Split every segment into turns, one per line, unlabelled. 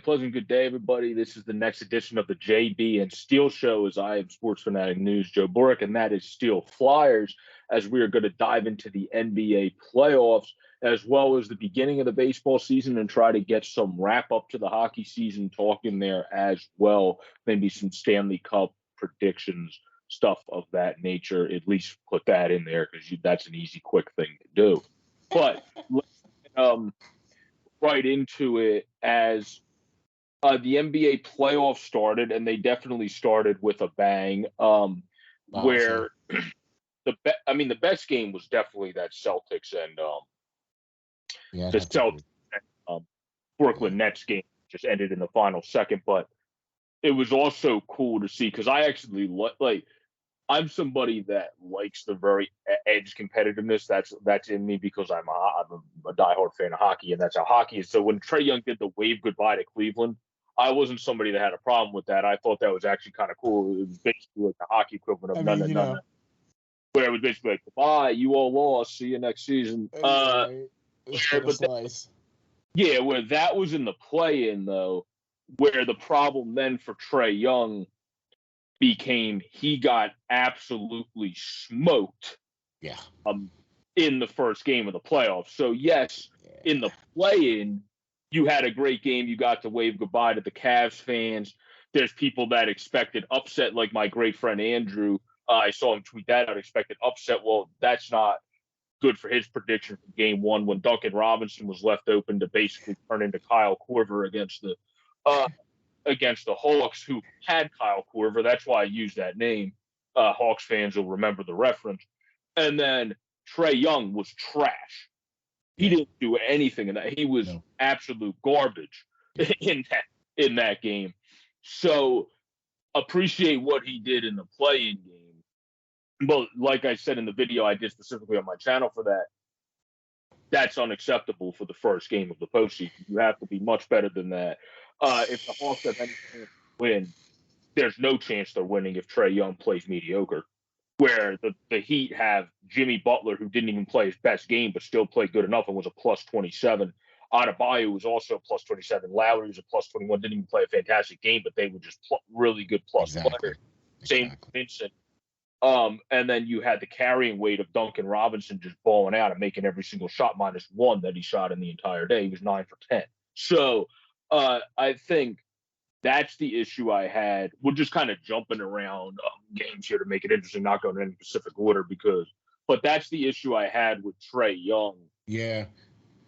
pleasant good day, everybody. This is the next edition of the JB and Steel Show, as I am Sports Fanatic News Joe Boric, and that is SteelFlyers, as we are going to dive into the NBA playoffs, as well as the beginning of the baseball season, and try to get some wrap up to the hockey season talking there as well. Maybe some Stanley Cup predictions, stuff of that nature. At least put that in there, because that's an easy, quick thing to do. But right into it, as the NBA playoffs started, and they definitely started with a bang. Where the best game was definitely that Celtics and the Celtics and Brooklyn Nets game, just ended in the final second. But it was also cool to see, because I actually I'm somebody that likes the very edge competitiveness. That's in me, because I'm a diehard fan of hockey, and that's how hockey is. So when Trae Young did the wave goodbye to Cleveland, I wasn't somebody that had a problem with that. I thought that was actually kind of cool. It was basically like the hockey equivalent of none. Where it was basically like, goodbye, you all lost, see you next season.
Where
that was in the play-in, though, where the problem then for Trae Young became he got absolutely smoked in the first game of the playoffs. So, yes, in the play-in, you had a great game. You got to wave goodbye to the Cavs fans. There's people that expected upset, like my great friend Andrew. I saw him tweet that out, expected upset. Well, that's not good for his prediction from game one, when Duncan Robinson was left open to basically turn into Kyle Korver against the Hawks, who had Kyle Korver. That's why I use that name. Hawks fans will remember the reference. And then Trae Young was trash. He didn't do anything in that. He was absolute garbage in that game. So appreciate what he did in the play-in game. But like I said in the video I did specifically on my channel for that, that's unacceptable for the first game of the postseason. You have to be much better than that. If the Hawks have any chance to win, there's no chance they're winning if Trae Young plays mediocre. Where the Heat have Jimmy Butler, who didn't even play his best game, but still played good enough and was a plus 27. Adebayo was also a plus 27. Lowry was a plus 21, didn't even play a fantastic game, but they were just really good plus players. Same with Vincent. And then you had the carrying weight of Duncan Robinson just balling out and making every single shot, -1 that he shot in the entire day. He was 9 for 10. So I think that's the issue I had. We're just kind of jumping around games here to make it interesting, not going in any specific order, but that's the issue I had with Trae Young.
Yeah.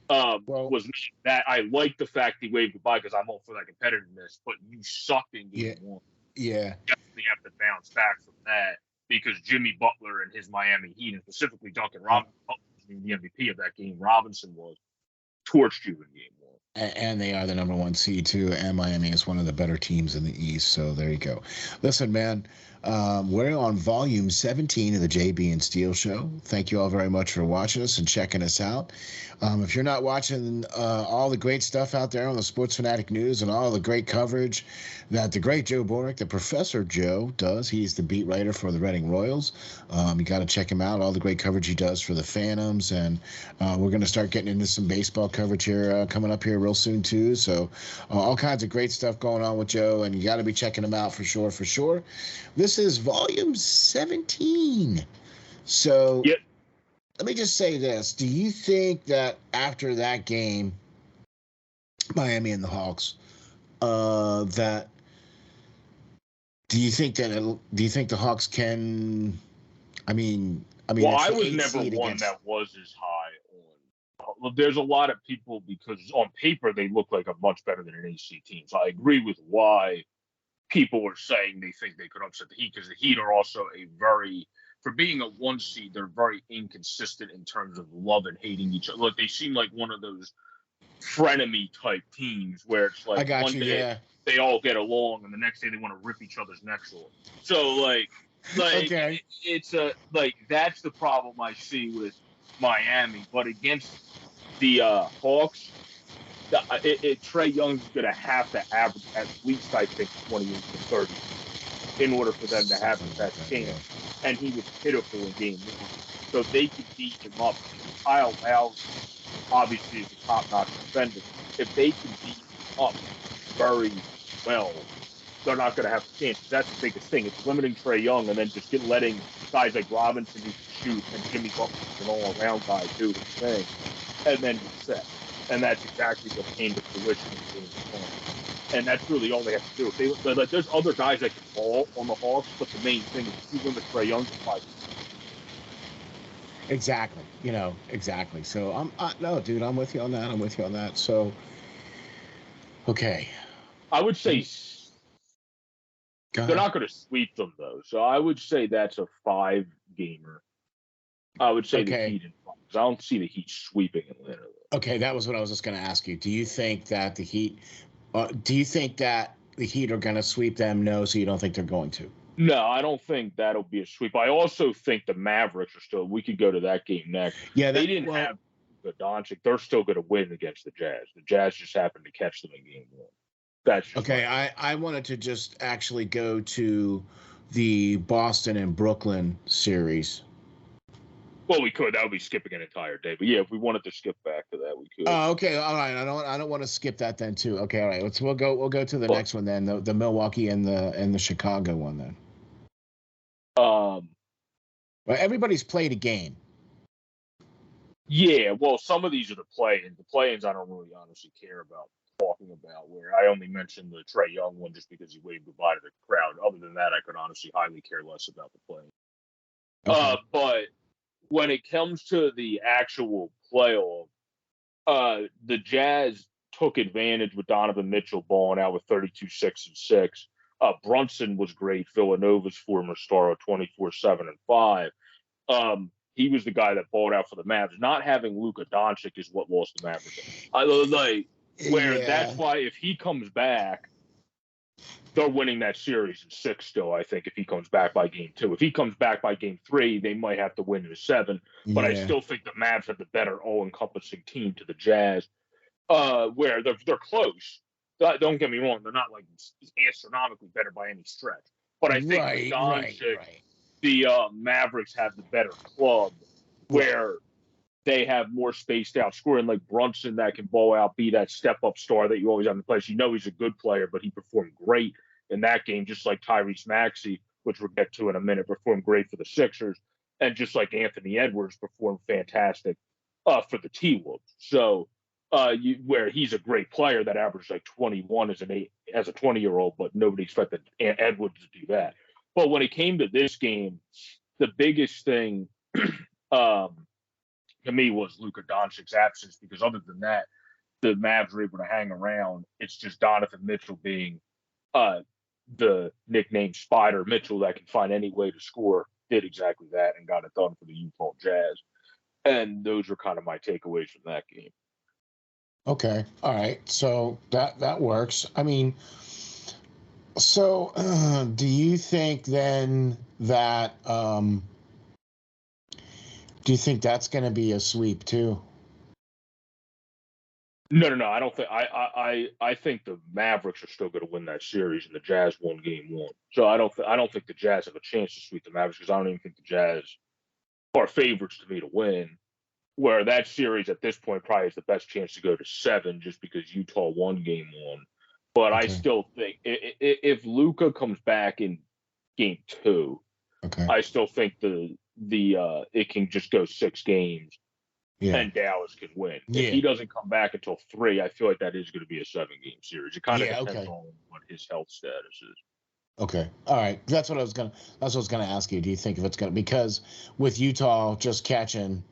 Was that I like the fact he waved goodbye, because I'm all for that competitiveness, but you sucked in game one.
Yeah.
You definitely have to bounce back from that, because Jimmy Butler and his Miami Heat, and specifically Duncan Robinson, the MVP of that game, Robinson was, torched you in game one.
And they are the number 1 seed, too. And Miami is one of the better teams in the East. So there you go. Listen, man, we're on Volume 17 of the JB and Steel Show. Thank you all very much for watching us and checking us out. If you're not watching all the great stuff out there on the Sports Fanatic News and all the great coverage that the great Joe Boric, the Professor Joe, does, he's the beat writer for the Reading Royals. You got to check him out, all the great coverage he does for the Phantoms. And we're going to start getting into some baseball coverage here coming up here real soon, too. So all kinds of great stuff going on with Joe, and you got to be checking him out for sure. This is Volume 17. So let me just say this. Do you think that after that game, Miami and the Hawks, do you think the Hawks can, I was
never one that was as high on. Well, there's a lot of people, because on paper they look like a much better than an AC team. So I agree with why people were saying they think they could upset the Heat, because the Heat are also for being a 1 seed, they're very inconsistent in terms of love and hating each other. Look, they seem like one of those frenemy type teams where it's like one day they all get along and the next day they want to rip each other's necks off. So it's that's the problem I see with Miami. But against the Hawks, Trae Young's going to have to average at least, I think, 28 to 30 in order for them to have the best game. And he was pitiful in game one. So they could beat him up. Kyle Lowry obviously is a top-notch defender. If they can beat him up very well, they're not going to have a chance. That's the biggest thing. It's limiting Trae Young and then just letting guys like Robinson who can shoot and Jimmy Butler, an all-around guy, do his thing, and then be set. And that's exactly what came to fruition in Game 1. And that's really all they have to do. Like, there's other guys that can ball on the Hawks, but the main thing is you limit Trae Young to 5.
Exactly. Exactly. So no, dude, I'm with you on that. So, okay.
I would say they're not going to sweep them, though. So I would say that's a 5-gamer. I would say the Heat in 5, because I don't see the Heat sweeping Atlanta.
Okay, that was what I was just going to ask you. Do you think that the Heat are going to sweep them? No, so you don't think they're going to?
No, I don't think that'll be a sweep. I also think the Mavericks are still. We could go to that game next.
Yeah,
they didn't have the Doncic. They're still going to win against the Jazz. The Jazz just happened to catch them in Game 1. That's
okay. I wanted to just actually go to the Boston and Brooklyn series.
Well, we could. That would be skipping an entire day. But yeah, if we wanted to skip back to that, we could.
Oh, okay. All right. I don't want to skip that then too. Okay. All right. We'll go to the next one then. The Milwaukee and the Chicago one then. Well, everybody's played a game.
Yeah. Well, some of these are the play-ins. The play-ins I don't really honestly care about talking about. Where I only mentioned the Trae Young one just because he waved goodbye to the crowd. Other than that, I could honestly highly care less about the play. Okay. But when it comes to the actual playoff, the Jazz took advantage with Donovan Mitchell balling out with 32, 6, and 6. Brunson was great, Villanova's former star of 24, 7, and 5. He was the guy that balled out for the Mavs. Not having Luka Doncic is what lost the Mavericks. That's why if he comes back, they're winning that series in 6 still, I think, if he comes back by Game 2. If he comes back by Game 3, they might have to win in 7. But I still think the Mavs have the better all-encompassing team to the Jazz, where they're close. Don't get me wrong. They're not, like, astronomically better by any stretch. But I think with Doncic, the Mavericks have the better club, where they have more spaced out scoring, like Brunson that can ball out, be that step-up star that you always have in place. He's a good player, but he performed great in that game, just like Tyrese Maxey, which we'll get to in a minute, performed great for the Sixers, and just like Anthony Edwards performed fantastic for the T-Wolves. So where he's a great player that averaged like 21 as a 20-year-old, but nobody expected Edwards to do that. But when it came to this game, the biggest thing to me was Luka Doncic's absence, because other than that, the Mavs were able to hang around. It's just Donovan Mitchell being the nickname Spider Mitchell that can find any way to score, did exactly that and got it done for the Utah Jazz. And those are kind of my takeaways from that game.
Okay. All right. So that works. I mean, so do you think then that do you think that's going to be a sweep too?
No. I don't think. I think the Mavericks are still going to win that series, and the Jazz won Game 1. So I don't think the Jazz have a chance to sweep the Mavericks, because I don't even think the Jazz are favorites to me to win. Where that series at this point probably has the best chance to go to 7, just because Utah won Game 1. But I still think if Luka comes back in Game 2, I still think it can just go 6 games, and Dallas can win. If he doesn't come back until 3, I feel like that is going to be a 7-game series. It kind of depends on what his health status is.
Okay. All right. That's what I was gonna ask you. Do you think if it's gonna, because with Utah just catching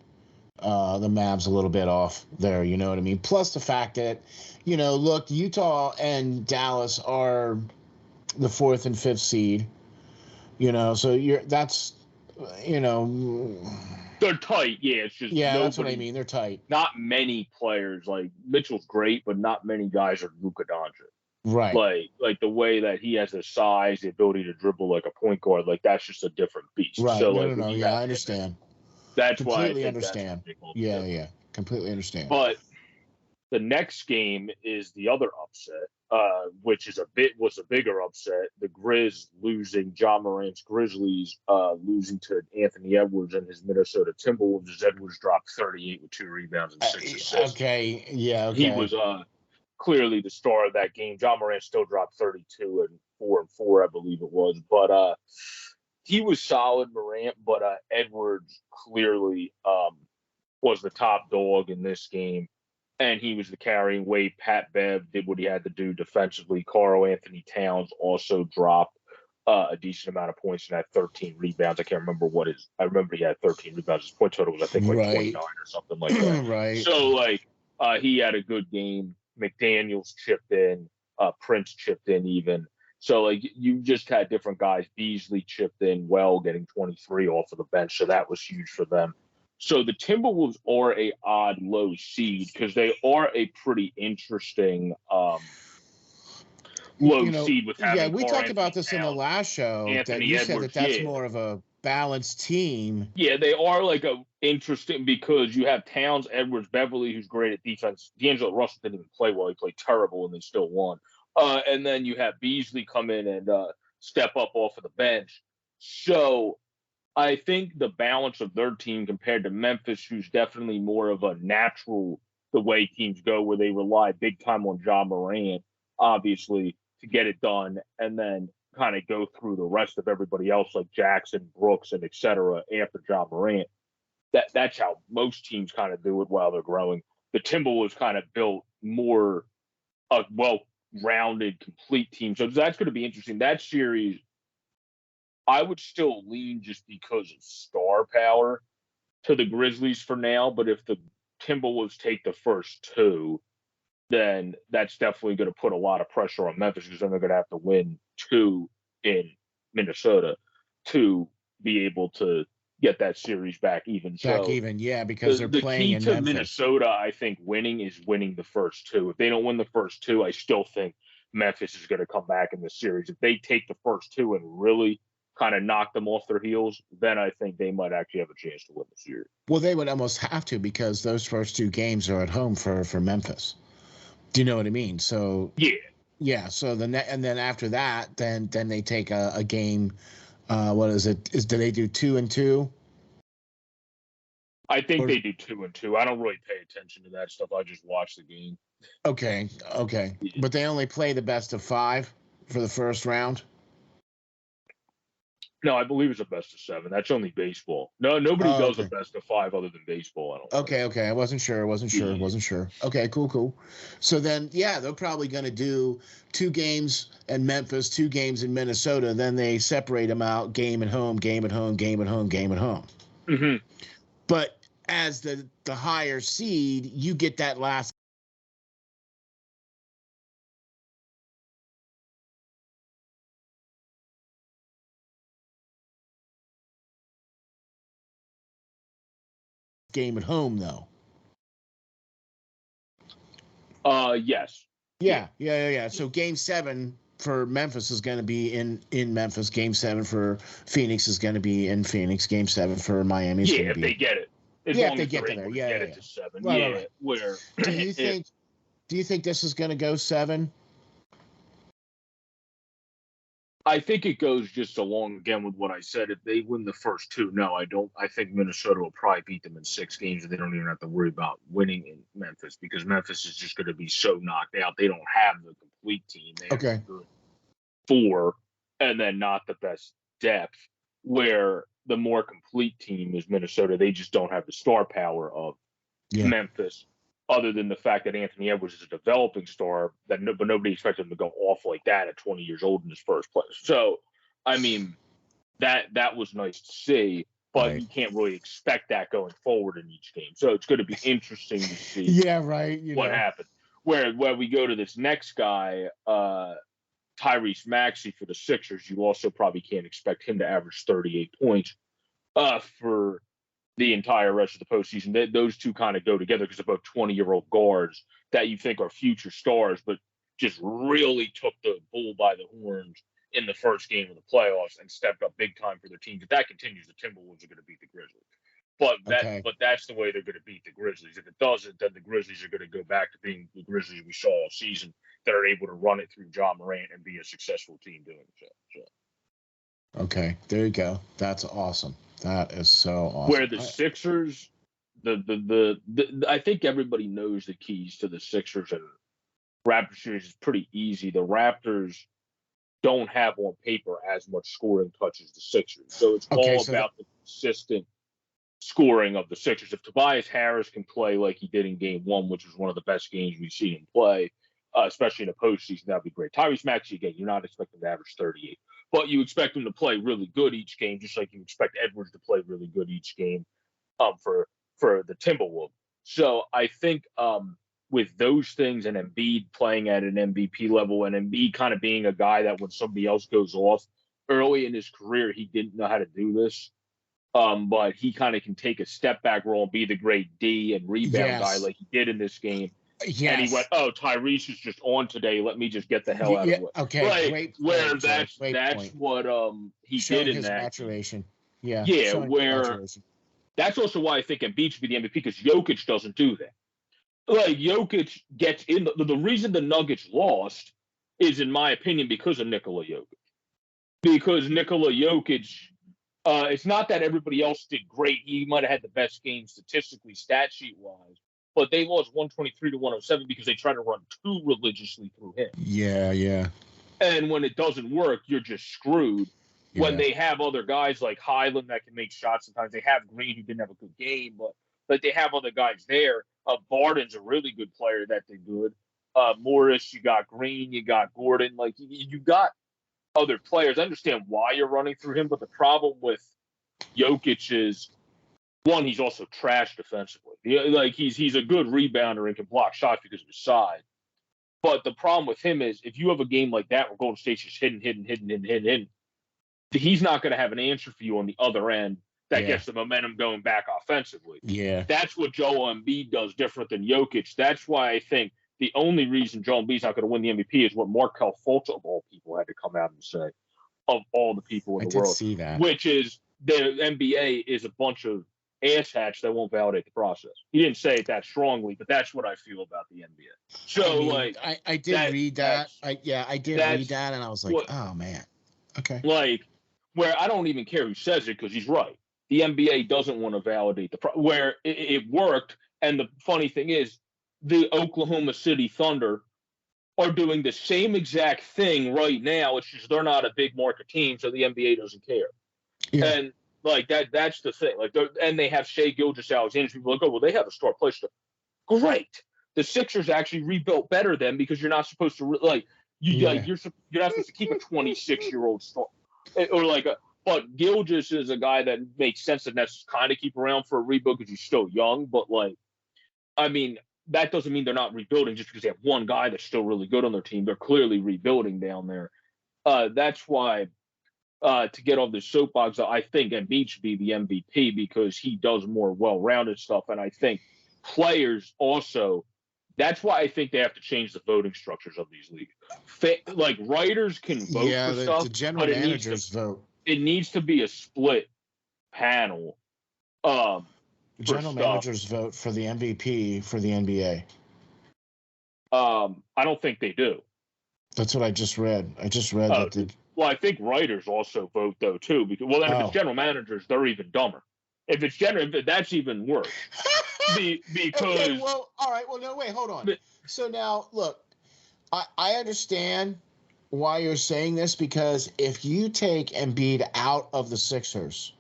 the Mavs a little bit off there, you know what I mean? Plus the fact that, look, Utah and Dallas are the 4th and 5th seed, so
they're tight. Yeah, it's just
that's what I mean. They're tight.
Not many players. Like Mitchell's great, but not many guys are Luka Doncic.
Right.
Like the way that he has the size, the ability to dribble like a point guard, like that's just a different beast.
Right.
So,
no. Yeah, I understand.
That's
completely
why I
understand. Yeah. Completely understand.
But the next game is the other upset, which was a bigger upset. The Grizz losing, Ja Morant's Grizzlies losing to Anthony Edwards and his Minnesota Timberwolves, as Edwards dropped 38 with 2 rebounds and 6 assists.
Okay.
He was clearly the star of that game. John Morant still dropped 32 and 4 and 4, I believe it was. But he was solid, Morant, but Edwards clearly was the top dog in this game. And he was the carrying weight. Pat Bev did what he had to do defensively. Karl Anthony Towns also dropped a decent amount of points and had 13 rebounds. I can't remember what his. I remember he had 13 rebounds. His point total was, I think, like 29 or something like that.
Right.
So, like, he had a good game. McDaniels chipped in. Prince chipped in even. So, like, you just had different guys. Beasley chipped in well, getting 23 off of the bench. So that was huge for them. So the Timberwolves are a odd low seed because they are a pretty interesting low seed with having.
Yeah, we talked about this
in
the last show.
Anthony
that you
Edwards,
said that's more of a balanced team.
Yeah, they are like a interesting because you have Towns, Edwards, Beverly, who's great at defense. D'Angelo Russell didn't even play well; he played terrible, and they still won. And then you have Beasley come in and step up off of the bench. So I think the balance of their team compared to Memphis, who's definitely more of a natural the way teams go, where they rely big time on Ja Morant, obviously, to get it done, and then kind of go through the rest of everybody else like Jackson, Brooks, and et cetera after Ja Morant. That's how most teams kind of do it while they're growing. The Timberwolves kind of built more a well-rounded, complete team. So that's going to be interesting. That series, I would still lean just because of star power to the Grizzlies for now. But if the Timberwolves take the first two, then that's definitely going to put a lot of pressure on Memphis because then they're going to have to win 2 in Minnesota to be able to get that series back even.
Yeah, because they're playing in Memphis.
The key to Minnesota, I think, winning is winning the first 2. If they don't win the first 2, I still think Memphis is going to come back in the series. If they take the first 2 and really kind of knock them off their heels, then I think they might actually have a chance to win the series.
Well, they would almost have to because those first 2 games are at home for Memphis. Do you know what I mean? So yeah. So then after that, then they take a game. What is it? Do they do 2 and 2?
I think they do 2 and 2. I don't really pay attention to that stuff. I just watch the game.
Okay. Yeah. But they only play the best of 5 for the first round.
No, I believe it's a best of 7. That's only baseball. No, nobody does a best of 5 other than baseball. I don't know.
Okay. I wasn't sure. Okay, cool. So then, yeah, they're probably going to do 2 games in Memphis, 2 games in Minnesota. Then they separate them out, game at home, game at home, game at home, game at home.
Mm-hmm.
But as the higher seed, you get that last game at home, though.
Yes.
Yeah. So Game 7 for Memphis is going to be in Memphis. Game 7 for Phoenix is going to be in Phoenix. Game 7 for Miami is going to be.
If they get it.
If they get to there.
Get it to 7.
Right.
Where
do you think this is going to go 7?
I think it goes just along again with what I said. If they win the first 2, no, I don't. I think Minnesota will probably beat them in 6 games, and they don't even have to worry about winning in Memphis because Memphis is just going to be so knocked out. They don't have the complete team. They have the 4, and then not the best depth. Where the more complete team is Minnesota, they just don't have the star power of Memphis. Other than the fact that Anthony Edwards is a developing star, but nobody expected him to go off like that at 20 years old in his first place. So, I mean, that was nice to see, but you can't really expect that going forward in each game. So it's going to be interesting to see what happens. Where we go to this next guy, Tyrese Maxey for the Sixers, you also probably can't expect him to average 38 points for the entire rest of the postseason. Those two kind of go together because they're both 20-year-old guards that you think are future stars, but just really took the bull by the horns in the first game of the playoffs and stepped up big time for their teams. If that continues, the Timberwolves are going to beat the Grizzlies. But that's the way they're going to beat the Grizzlies. If it doesn't, then the Grizzlies are going to go back to being the Grizzlies we saw all season that are able to run it through Ja Morant and be a successful team doing so.
Okay, there you go. That's awesome. That is so awesome.
Where the Sixers, I think everybody knows the keys to the Sixers, and Raptors series is pretty easy. The Raptors don't have on paper as much scoring touch as the Sixers. So it's all about the consistent scoring of the Sixers. If Tobias Harris can play like he did in game one, which was one of the best games we've seen him play, especially in the postseason, that'd be great. Tyrese Maxey, again, you're not expecting to average 38, but you expect him to play really good each game, just like you expect Edwards to play really good each game for the Timberwolves. So I think with those things and Embiid playing at an MVP level and Embiid kind of being a guy that when somebody else goes off early in his career, he didn't know how to do this. But he kind of can take a step back role and be the great D and rebound guy like he did in this game.
Yes.
And he went, oh, Tyrese is just on today. Let me just get the hell out of it.
Okay,
like,
great point,
where that's what he did in that
maturation. Yeah,
where that's also why I think Embiid should be the MVP because Jokic doesn't do that. Like Jokic gets in the reason the Nuggets lost is, in my opinion, because of Nikola Jokic. Because Nikola Jokic, it's not that everybody else did great. He might have had the best game statistically, stat sheet wise, but they lost 123 to 107 because they tried to run too religiously through him.
Yeah.
And when it doesn't work, you're just screwed. Yeah. When they have other guys like Highland that can make shots, sometimes they have Green who didn't have a good game, but they have other guys there. Barden's a really good player that they're good. Morris, you got Green, you got Gordon. Like you got other players. I understand why you're running through him, but the problem with Jokic is, one, he's also trash defensively. Like he's a good rebounder and can block shots because of his size. But the problem with him is if you have a game like that where Golden State's just hitting, he's not going to have an answer for you on the other end that gets the momentum going back offensively.
Yeah.
That's what Joel Embiid does different than Jokic. That's why I think the only reason Joel Embiid's not going to win the MVP is what Markelle Fultz, of all people, had to come out and say, of all the people in the world.
I did see that.
Which is the NBA is a bunch of asshats that won't validate the process. He didn't say it that strongly, but that's what I feel about the NBA. So,
I did read that. I did read that, and I was like, oh, man. Okay.
Like, where I don't even care who says it because he's right. The NBA doesn't want to validate where it worked. And the funny thing is, the Oklahoma City Thunder are doing the same exact thing right now. It's just they're not a big market team, so the NBA doesn't care. Yeah. And like that's the thing. Like, and they have Shai Gilgeous-Alexander. People are like, oh, well, they have a star player. Great. The Sixers actually rebuilt better than because you're not supposed to you're not supposed to keep a 26-year-old star or like a. But Gilgeous is a guy that makes sense that that's kind of keep around for a rebuild because he's still young. But that doesn't mean they're not rebuilding just because they have one guy that's still really good on their team. They're clearly rebuilding down there. That's why, to get off the soapbox, I think Embiid should be the MVP because he does more well-rounded stuff. And I think players also, that's why I think they have to change the voting structures of these leagues. Like writers can vote for stuff,
the general managers vote.
It needs to be a split panel.
The general managers vote for the MVP for the NBA.
I don't think they do.
That's what I just read. That.
Well, I think writers also vote though too. Because if it's general managers, they're even dumber. If it's that's even worse. Because
okay, well, all right. Well, no, wait, hold on. So now, look, I understand why you're saying this because if you take Embiid out of the Sixers.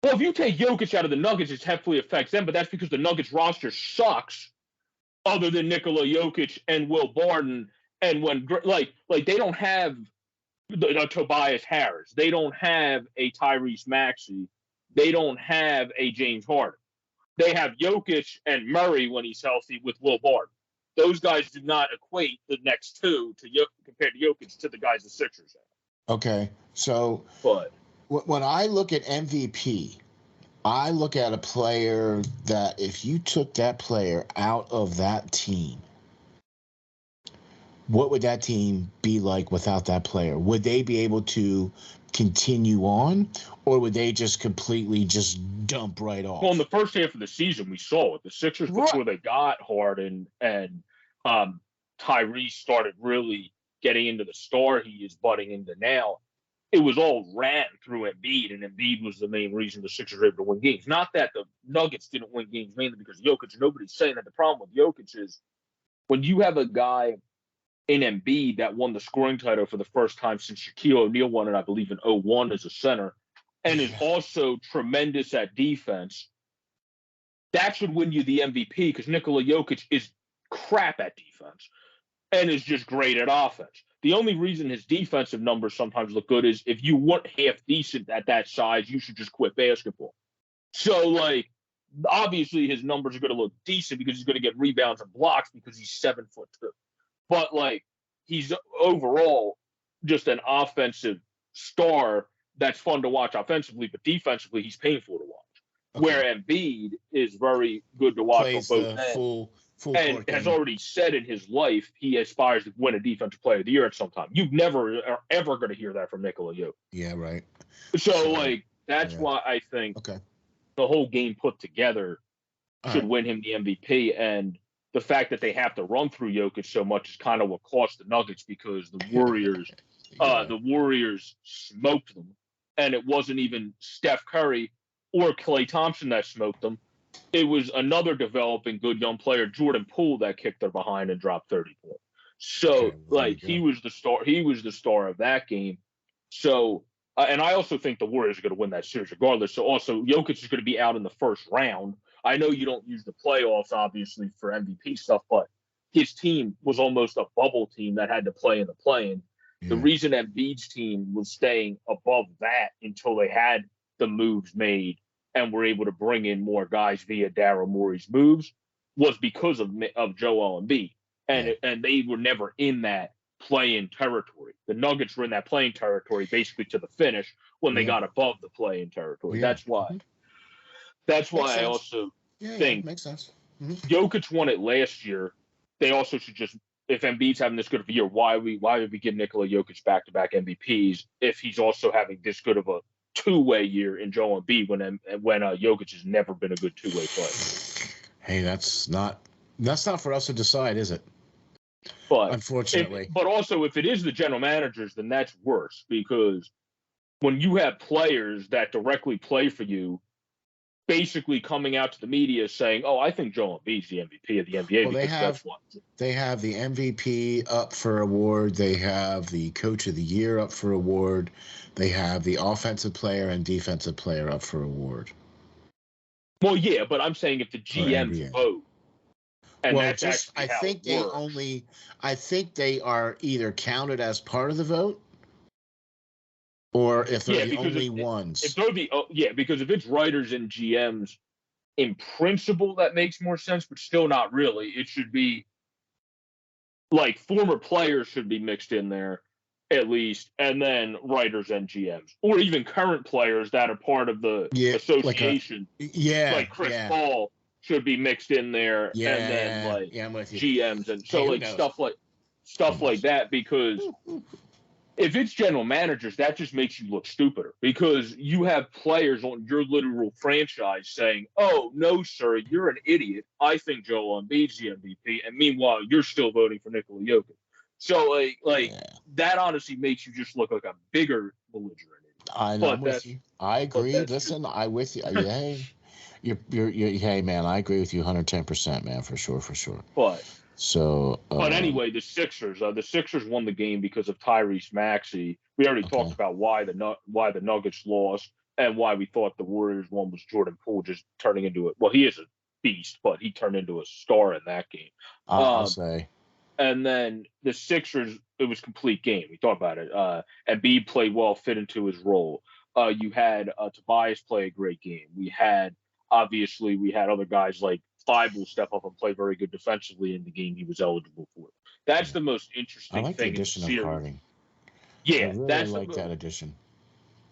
Well, if you take Jokic out of the Nuggets, it heavily affects them, but that's because the Nuggets roster sucks other than Nikola Jokic and Will Barton. And when, like they don't have Tobias Harris. They don't have a Tyrese Maxey. They don't have a James Harden. They have Jokic and Murray when he's healthy with Will Barton. Those guys do not equate the next two compared to Jokic to the guys the Sixers have.
Okay, so when I look at MVP, I look at a player that if you took that player out of that team, what would that team be like without that player? Would they be able to continue on, or would they just completely just dump right off?
Well, in the first half of the season, we saw it. The Sixers, before they got Harden and Tyrese started really getting into the star he is butting into now, it was all ran through Embiid, and Embiid was the main reason the Sixers were able to win games. Not that the Nuggets didn't win games mainly because of Jokic. Nobody's saying that. The problem with Jokic is when you have a guy in Embiid that won the scoring title for the first time since Shaquille O'Neal won it, I believe, in 2001 as a center, and is also tremendous at defense, that should win you the MVP because Nikola Jokic is crap at defense and is just great at offense. The only reason his defensive numbers sometimes look good is if you weren't half decent at that size, you should just quit basketball. So, like, obviously his numbers are going to look decent because he's going to get rebounds and blocks because he's 7'2". But, like, he's overall just an offensive star that's fun to watch offensively, but defensively he's painful to watch. Okay. Where Embiid is very good to watch
Plays
on both ends. Full and has already said in his life he aspires to win a Defensive Player of the Year at some time. You never are ever going to hear that from Nikola Jokic.
Yeah, right.
So, like, that's why I think the whole game put together should win him the MVP. And the fact that they have to run through Jokic so much is kind of what cost the Nuggets because the Warriors, the Warriors smoked them, and it wasn't even Steph Curry or Klay Thompson that smoked them. It was another developing good young player, Jordan Poole, that kicked their behind and dropped 30 points. So, he was the star. He was the star of that game. So, and I also think the Warriors are going to win that series regardless. So, also, Jokic is going to be out in the first round. I know you don't use the playoffs, obviously, for MVP stuff, but his team was almost a bubble team that had to play in the play-in. Yeah. The reason Embiid's team was staying above that until they had the moves made and were able to bring in more guys via Daryl Morey's moves was because of Joel Embiid. And they were never in that play-in territory. The Nuggets were in that play-in territory basically to the finish when they got above the play-in territory. Yeah. That's why. That's why I also think
makes sense.
Jokic won it last year. They also should just, if Embiid's having this good of a year, why would we give Nikola Jokic back-to-back MVPs if he's also having this good of a two-way year in Joel Embiid when Jokic has never been a good two-way player?
Hey, that's not for us to decide, is it?
But
unfortunately,
but also if it is the general managers, then that's worse because when you have players that directly play for you, basically coming out to the media saying, "Oh, I think Joel Embiid's the MVP of the NBA."
Well, they have the MVP up for award. They have the Coach of the Year up for award. They have the Offensive Player and Defensive Player up for award.
Well, yeah, but I'm saying if the GMs vote, and that's
I think they are either counted as part of the vote. Or if they're the only ones.
If they're because if it's writers and GMs, in principle, that makes more sense, but still not really. It should be like former players should be mixed in there, at least, and then writers and GMs, or even current players that are part of the association. Like Chris Paul should be mixed in there, and then
I'm with you.
GMs and so stuff like that because. If it's general managers, that just makes you look stupider because you have players on your literal franchise saying, "Oh, no, sir, you're an idiot. I think Joel Embiid's the MVP." And meanwhile, you're still voting for Nikola Jokic. So, that honestly makes you just look like a bigger belligerent idiot.
I'm with you. I agree. Listen, I'm with you. Hey, hey, man, I agree with you 110%, man, for sure.
But
So,
but anyway, the Sixers won the game because of Tyrese Maxey. We already talked about why the Nuggets lost and why we thought the Warriors won was Jordan Poole just turning into it. Well, he is a beast, but he turned into a star in that game.
I'll say.
And then the Sixers, it was complete game. We talked about it. Embiid played well, fit into his role. You had Tobias play a great game. We had other guys like Thibault step up and play very good defensively in the game he was eligible for. That's the most interesting thing. I like the
addition of Harding.
Yeah,
I like that addition.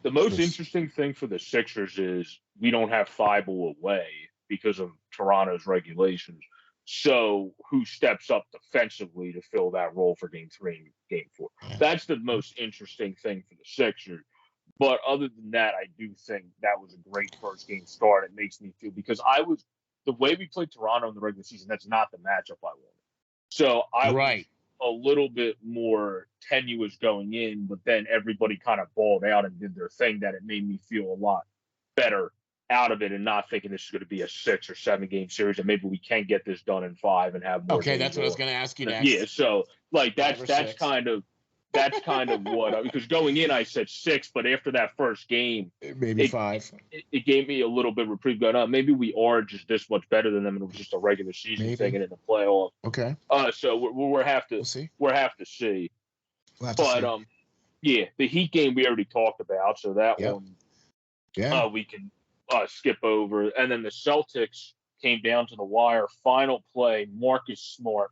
The most interesting thing for the Sixers is we don't have Thibault away because of Toronto's regulations. So who steps up defensively to fill that role for Game 3 and Game 4? That's the most interesting thing for the Sixers. But other than that, I do think that was a great first game start. It makes me feel because the way we played Toronto in the regular season, that's not the matchup I wanted. So I was a little bit more tenuous going in, but then everybody kind of balled out and did their thing that it made me feel a lot better out of it and not thinking this is going to be a 6 or 7 game series, and maybe we can get this done in 5 and have more.
Okay, that's what I was going to ask you next.
Yeah, so like that's kind of what because going in I said 6, but after that first game,
maybe 5.
It gave me a little bit of reprieve. Going, maybe we are just this much better than them, and it was just a regular season thing and in the playoffs.
Okay.
So we'll have to see. We'll have to see. Yeah, the Heat game we already talked about, so that one, we can skip over. And then the Celtics came down to the wire. Final play, Marcus Smart.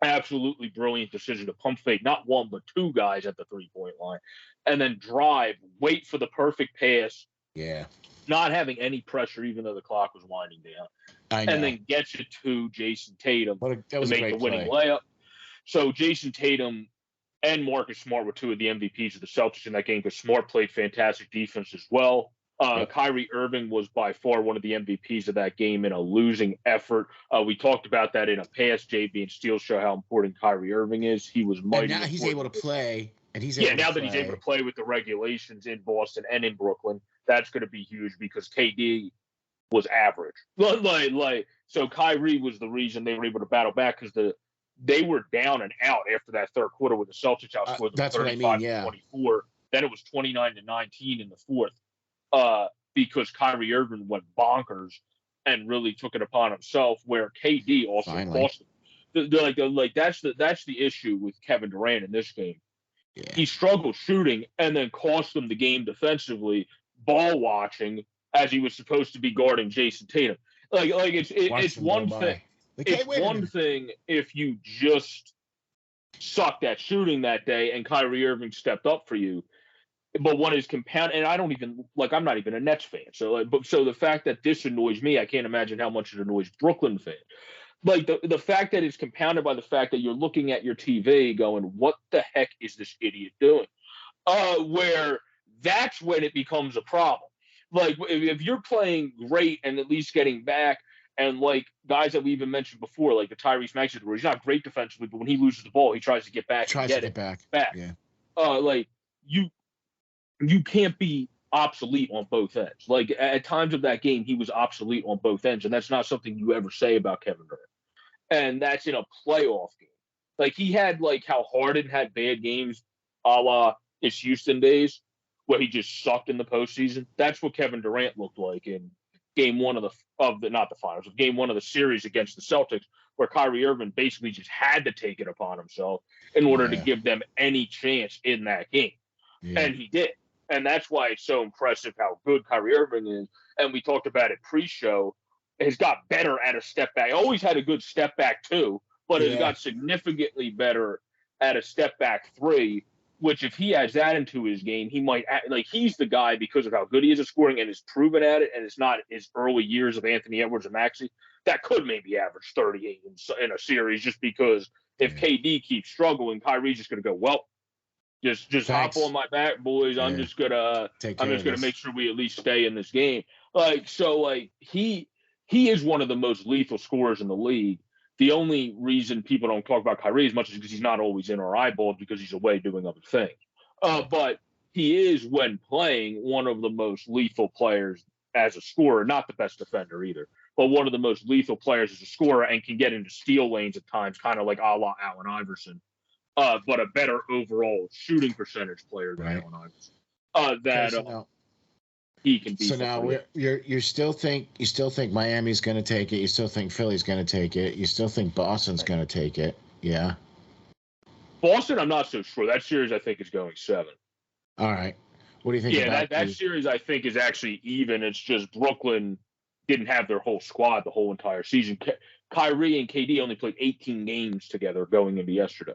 Absolutely brilliant decision to pump fake, not one, but 2 guys at the 3-point line. And then drive, wait for the perfect pass.
Yeah.
Not having any pressure, even though the clock was winding down. And then gets it to Jason Tatum to make the winning layup. So Jason Tatum and Marcus Smart were 2 of the MVPs of the Celtics in that game because Smart played fantastic defense as well. Kyrie Irving was by far one of the MVPs of that game in a losing effort. We talked about that in a past JB and Steel show, how important Kyrie Irving is. He was mighty.
And now he's able to play. And he's
now that he's able to play with the regulations in Boston and in Brooklyn, that's going to be huge because KD was average. So Kyrie was the reason they were able to battle back because they were down and out after that third quarter with the Celtics outscored them 35-24. Then it was 29-19 in the fourth. Because Kyrie Irving went bonkers and really took it upon himself, where KD also cost him. That's the issue with Kevin Durant in this game. Yeah. He struggled shooting and then cost them the game defensively, ball watching as he was supposed to be guarding Jason Tatum. It's one thing. It's one thing if you just sucked at shooting that day and Kyrie Irving stepped up for you. But one is compounded, and I don't even I'm not even a Nets fan. So the fact that this annoys me, I can't imagine how much it annoys Brooklyn fans. The fact that it's compounded by the fact that you're looking at your TV going, what the heck is this idiot doing? Where that's when it becomes a problem. If you're playing great and at least getting back, and guys that we even mentioned before, like the Tyrese Maxey, where he's not great defensively, but when he loses the ball, he tries to get back and get it back. Yeah. You can't be obsolete on both ends. At times of that game, he was obsolete on both ends, and that's not something you ever say about Kevin Durant. And that's in a playoff game. He had how Harden had bad games, a la his Houston days, where he just sucked in the postseason. That's what Kevin Durant looked like in game 1 of game 1 of the series against the Celtics, where Kyrie Irving basically just had to take it upon himself in order to give them any chance in that game. Yeah. And he did. And that's why it's so impressive how good Kyrie Irving is. And we talked about it pre-show. Has got better at a step back. Always had a good step back too, but has got significantly better at a step back 3, which if he adds that into his game, he might he's the guy because of how good he is at scoring and is proven at it. And it's not his early years of Anthony Edwards and Maxey that could maybe average 38 in a series, just because if KD keeps struggling, Kyrie's just going to go, well, just hop on my back, boys. I'm just gonna make sure we at least stay in this game. He is one of the most lethal scorers in the league. The only reason people don't talk about Kyrie as much is because he's not always in our eyeballs because he's away doing other things. But he is, when playing, one of the most lethal players as a scorer. Not the best defender either, but one of the most lethal players as a scorer, and can get into steal lanes at times, kind of like a la Allen Iverson. But a better overall shooting percentage player than Allen Iverson. He can be.
So now you still think Miami's going to take it. You still think Philly's going to take it. You still think Boston's going to take it. Yeah.
Boston, I'm not so sure. That series, I think, is going 7.
All right. What do you think?
Yeah, that series, I think, is actually even. It's just Brooklyn didn't have their whole squad the whole entire season. Kyrie and KD only played 18 games together going into yesterday.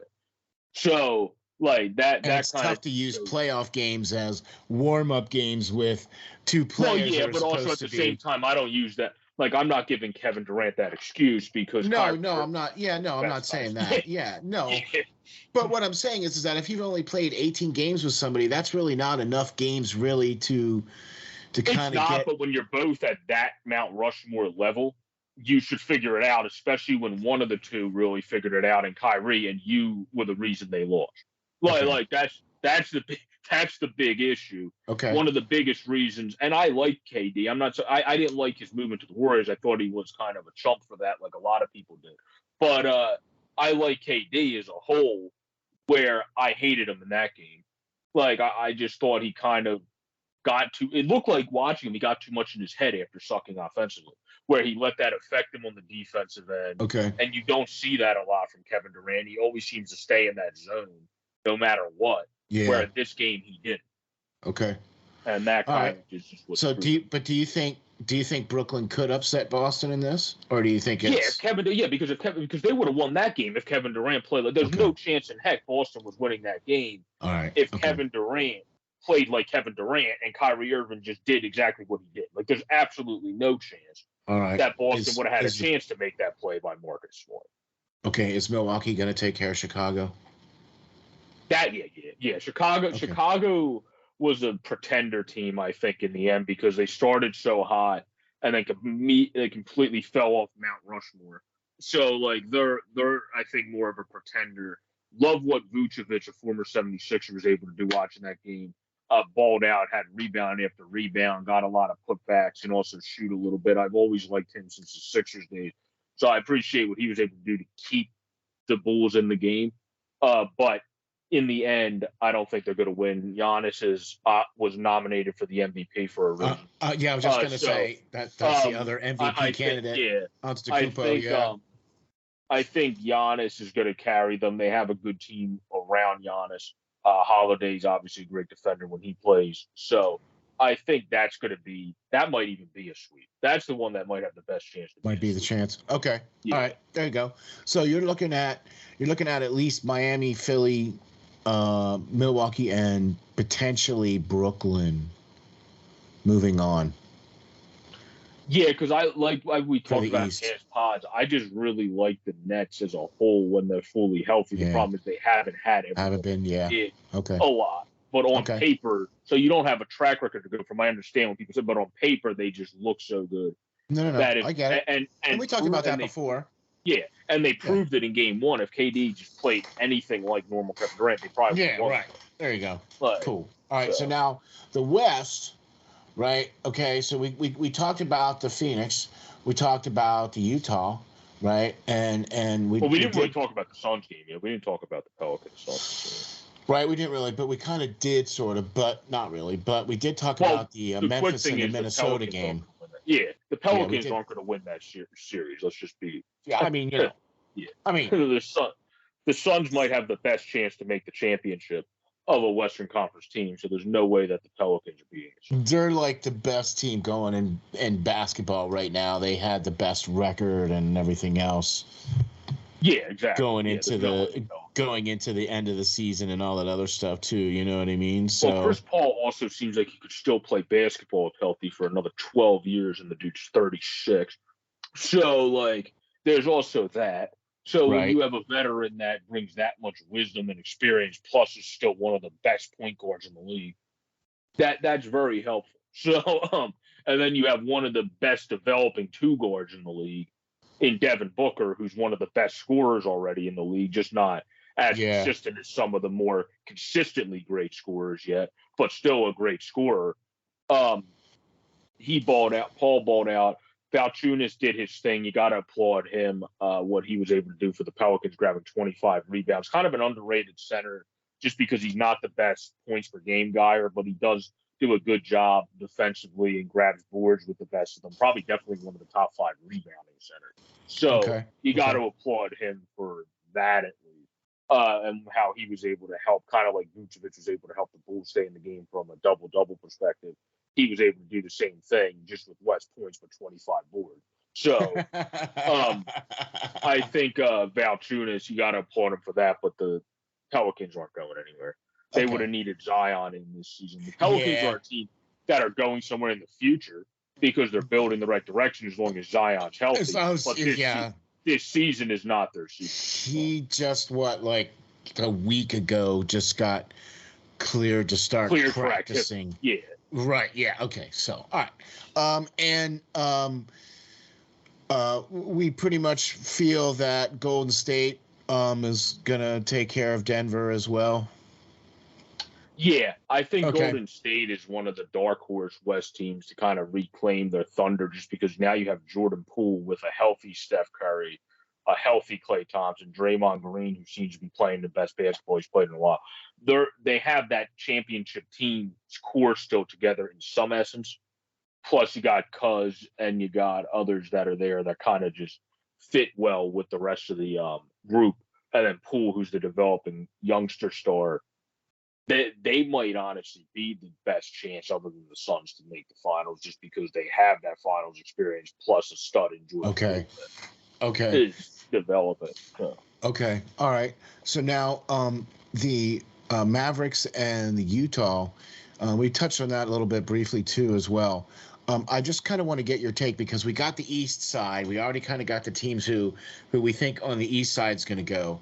So, that
it's tough to use playoff games as warm-up games with 2 players.
Well, yeah, but also at the same time, I don't use that. I'm not giving Kevin Durant that excuse because
I'm not. Yeah, no, I'm not saying that. Yeah, no. But what I'm saying is that if you've only played 18 games with somebody, that's really not enough games really to kind of get.
But when you're both at that Mount Rushmore level, you should figure it out, especially when one of the two really figured it out, and Kyrie, and you were the reason they lost. That's That's the big issue.
Okay.
One of the biggest reasons, and I like KD. I didn't like his movement to the Warriors. I thought he was kind of a chump for that, like a lot of people did. But I like KD as a whole, where I hated him in that game. Like, I just thought he kind of it looked like watching him, he got too much in his head after sucking offensively, where he let that affect him on the defensive end.
Okay.
And you don't see that a lot from Kevin Durant. He always seems to stay in that zone no matter what.
Yeah.
Where in this game he didn't.
Okay.
And that kind of just was.
So do you think Brooklyn could upset Boston in this, or do you think it's
because they would have won that game if Kevin Durant played like there's no chance in heck Boston was winning that game.
All right.
If Kevin Durant played like Kevin Durant and Kyrie Irving just did exactly what he did. Like there's absolutely no chance that Boston would have had a chance to make that play by Marcus Smart.
Okay, is Milwaukee going to take care of Chicago?
Chicago was a pretender team, I think, in the end because they started so hot and then they completely fell off Mount Rushmore. So like they're I think more of a pretender. Love what Vucevic, a former 76er, was able to do watching that game. Balled out, had rebound after rebound, got a lot of putbacks, and also shoot a little bit. I've always liked him since the Sixers days, so I appreciate what he was able to do to keep the Bulls in the game. But in the end, I don't think they're going to win. Giannis was nominated for the MVP for a reason.
I was just going to say that's the other MVP candidate.
I think Giannis is going to carry them. They have a good team around Giannis. Holiday's obviously a great defender when he plays. So I think that might even be a sweep. That's the one that might have the best chance.
Might be the chance. Okay. Yeah. All right. There you go. So you're looking at least Miami, Philly, Milwaukee, and potentially Brooklyn moving on.
Yeah, because we talked about in past pods, I just really like the Nets as a whole when they're fully healthy. The problem is they haven't had it. A lot. But on paper, so you don't have a track record to go from. I understand what people say, but on paper, they just look so good.
No. I get it. And we talked about that before.
Yeah, and they proved it in game one. If KD just played anything like normal Kevin Durant, they probably would have won.
Right. There you go. Cool. All right, so now the West. Right. Okay. So we talked about the Phoenix. We talked about the Utah. Right. And we
didn't really talk about the Suns game yet. We didn't talk about the Pelicans Suns game.
Right. We didn't really, but we kind of did sort of, but not really. But we did talk about the Memphis and the Minnesota game.
Yeah, the Pelicans aren't going to win that series. Let's just be.
Yeah. I mean,
the Suns might have the best chance to make the championship of a Western Conference team, so there's no way that the Pelicans are beating us.
They're like the best team going in basketball right now. They had the best record and everything else.
Yeah, exactly.
Going into the end of the season and all that other stuff too. You know what I mean? So
Chris Paul also seems like he could still play basketball if healthy for another 12 years, and the dude's 36. So like, there's also that. So when you have a veteran that brings that much wisdom and experience, plus is still one of the best point guards in the league, that's very helpful. So, and then you have one of the best developing two guards in the league in Devon Booker, who's one of the best scorers already in the league, just not as consistent as some of the more consistently great scorers yet, but still a great scorer. He balled out. Paul balled out. Valanciunas did his thing. You got to applaud him, what he was able to do for the Pelicans, grabbing 25 rebounds. Kind of an underrated center just because he's not the best points per game guy, but he does do a good job defensively and grabs boards with the best of them. Probably definitely one of the top 5 rebounding centers. So you got to applaud him for that at least, and how he was able to help, kind of like Vucevic was able to help the Bulls stay in the game from a double-double perspective. He was able to do the same thing, just with less points, but 25 boards. So I think Valanciunas, you got to applaud him for that, but the Pelicans aren't going anywhere. They would have needed Zion in this season. The Pelicans are a team that are going somewhere in the future because they're building the right direction as long as Zion's healthy. But this season is not their season.
He just, like a week ago, just got cleared to start practicing.
Yeah.
Right. Yeah. Okay. So, all right. We pretty much feel that Golden State is gonna take care of Denver as well.
Yeah, I think
Okay.
Golden State is one of the dark horse West teams to kind of reclaim their thunder, just because now you have Jordan Poole with a healthy Steph Curry, a healthy Klay Thompson, Draymond Green, who seems to be playing the best basketball he's played in a while. They have that championship team's core still together in some essence. Plus, you got Cuz and you got others that are there that kind of just fit well with the rest of the group. And then Poole, who's the developing youngster star. They might honestly be the best chance other than the Suns to make the finals, just because they have that finals experience plus a stud in Jordan.
Okay.
Is developing. So.
Okay. All right. So now the Mavericks and the Utah, we touched on that a little bit briefly too as well. I just kind of want to get your take, because we got the East side. We already kind of got the teams who we think on the East side is going to go.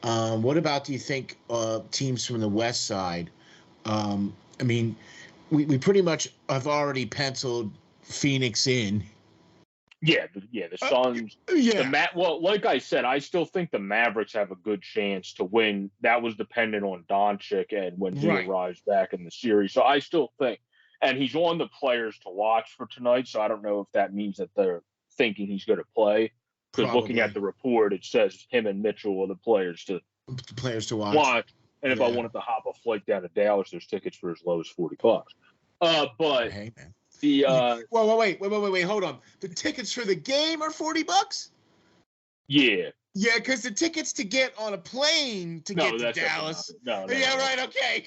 What about, do you think, teams from the West side? I mean, we pretty much have already penciled Phoenix in.
Yeah, the Suns. Well, like I said, I still think the Mavericks have a good chance to win. That was dependent on Doncic and when he arrives back in the series. So I still think, and he's on the players to watch for tonight. So I don't know if that means that they're thinking he's going to play. Because looking at the report, it says him and Mitchell are the players to watch. And if I wanted to hop a flight down to Dallas, there's tickets for as low as $40. But
hey, man.
The
wait, hold on. The tickets for the game are $40?
Yeah.
Yeah, because the tickets to get on a plane to get to Dallas.
No.
Right, okay.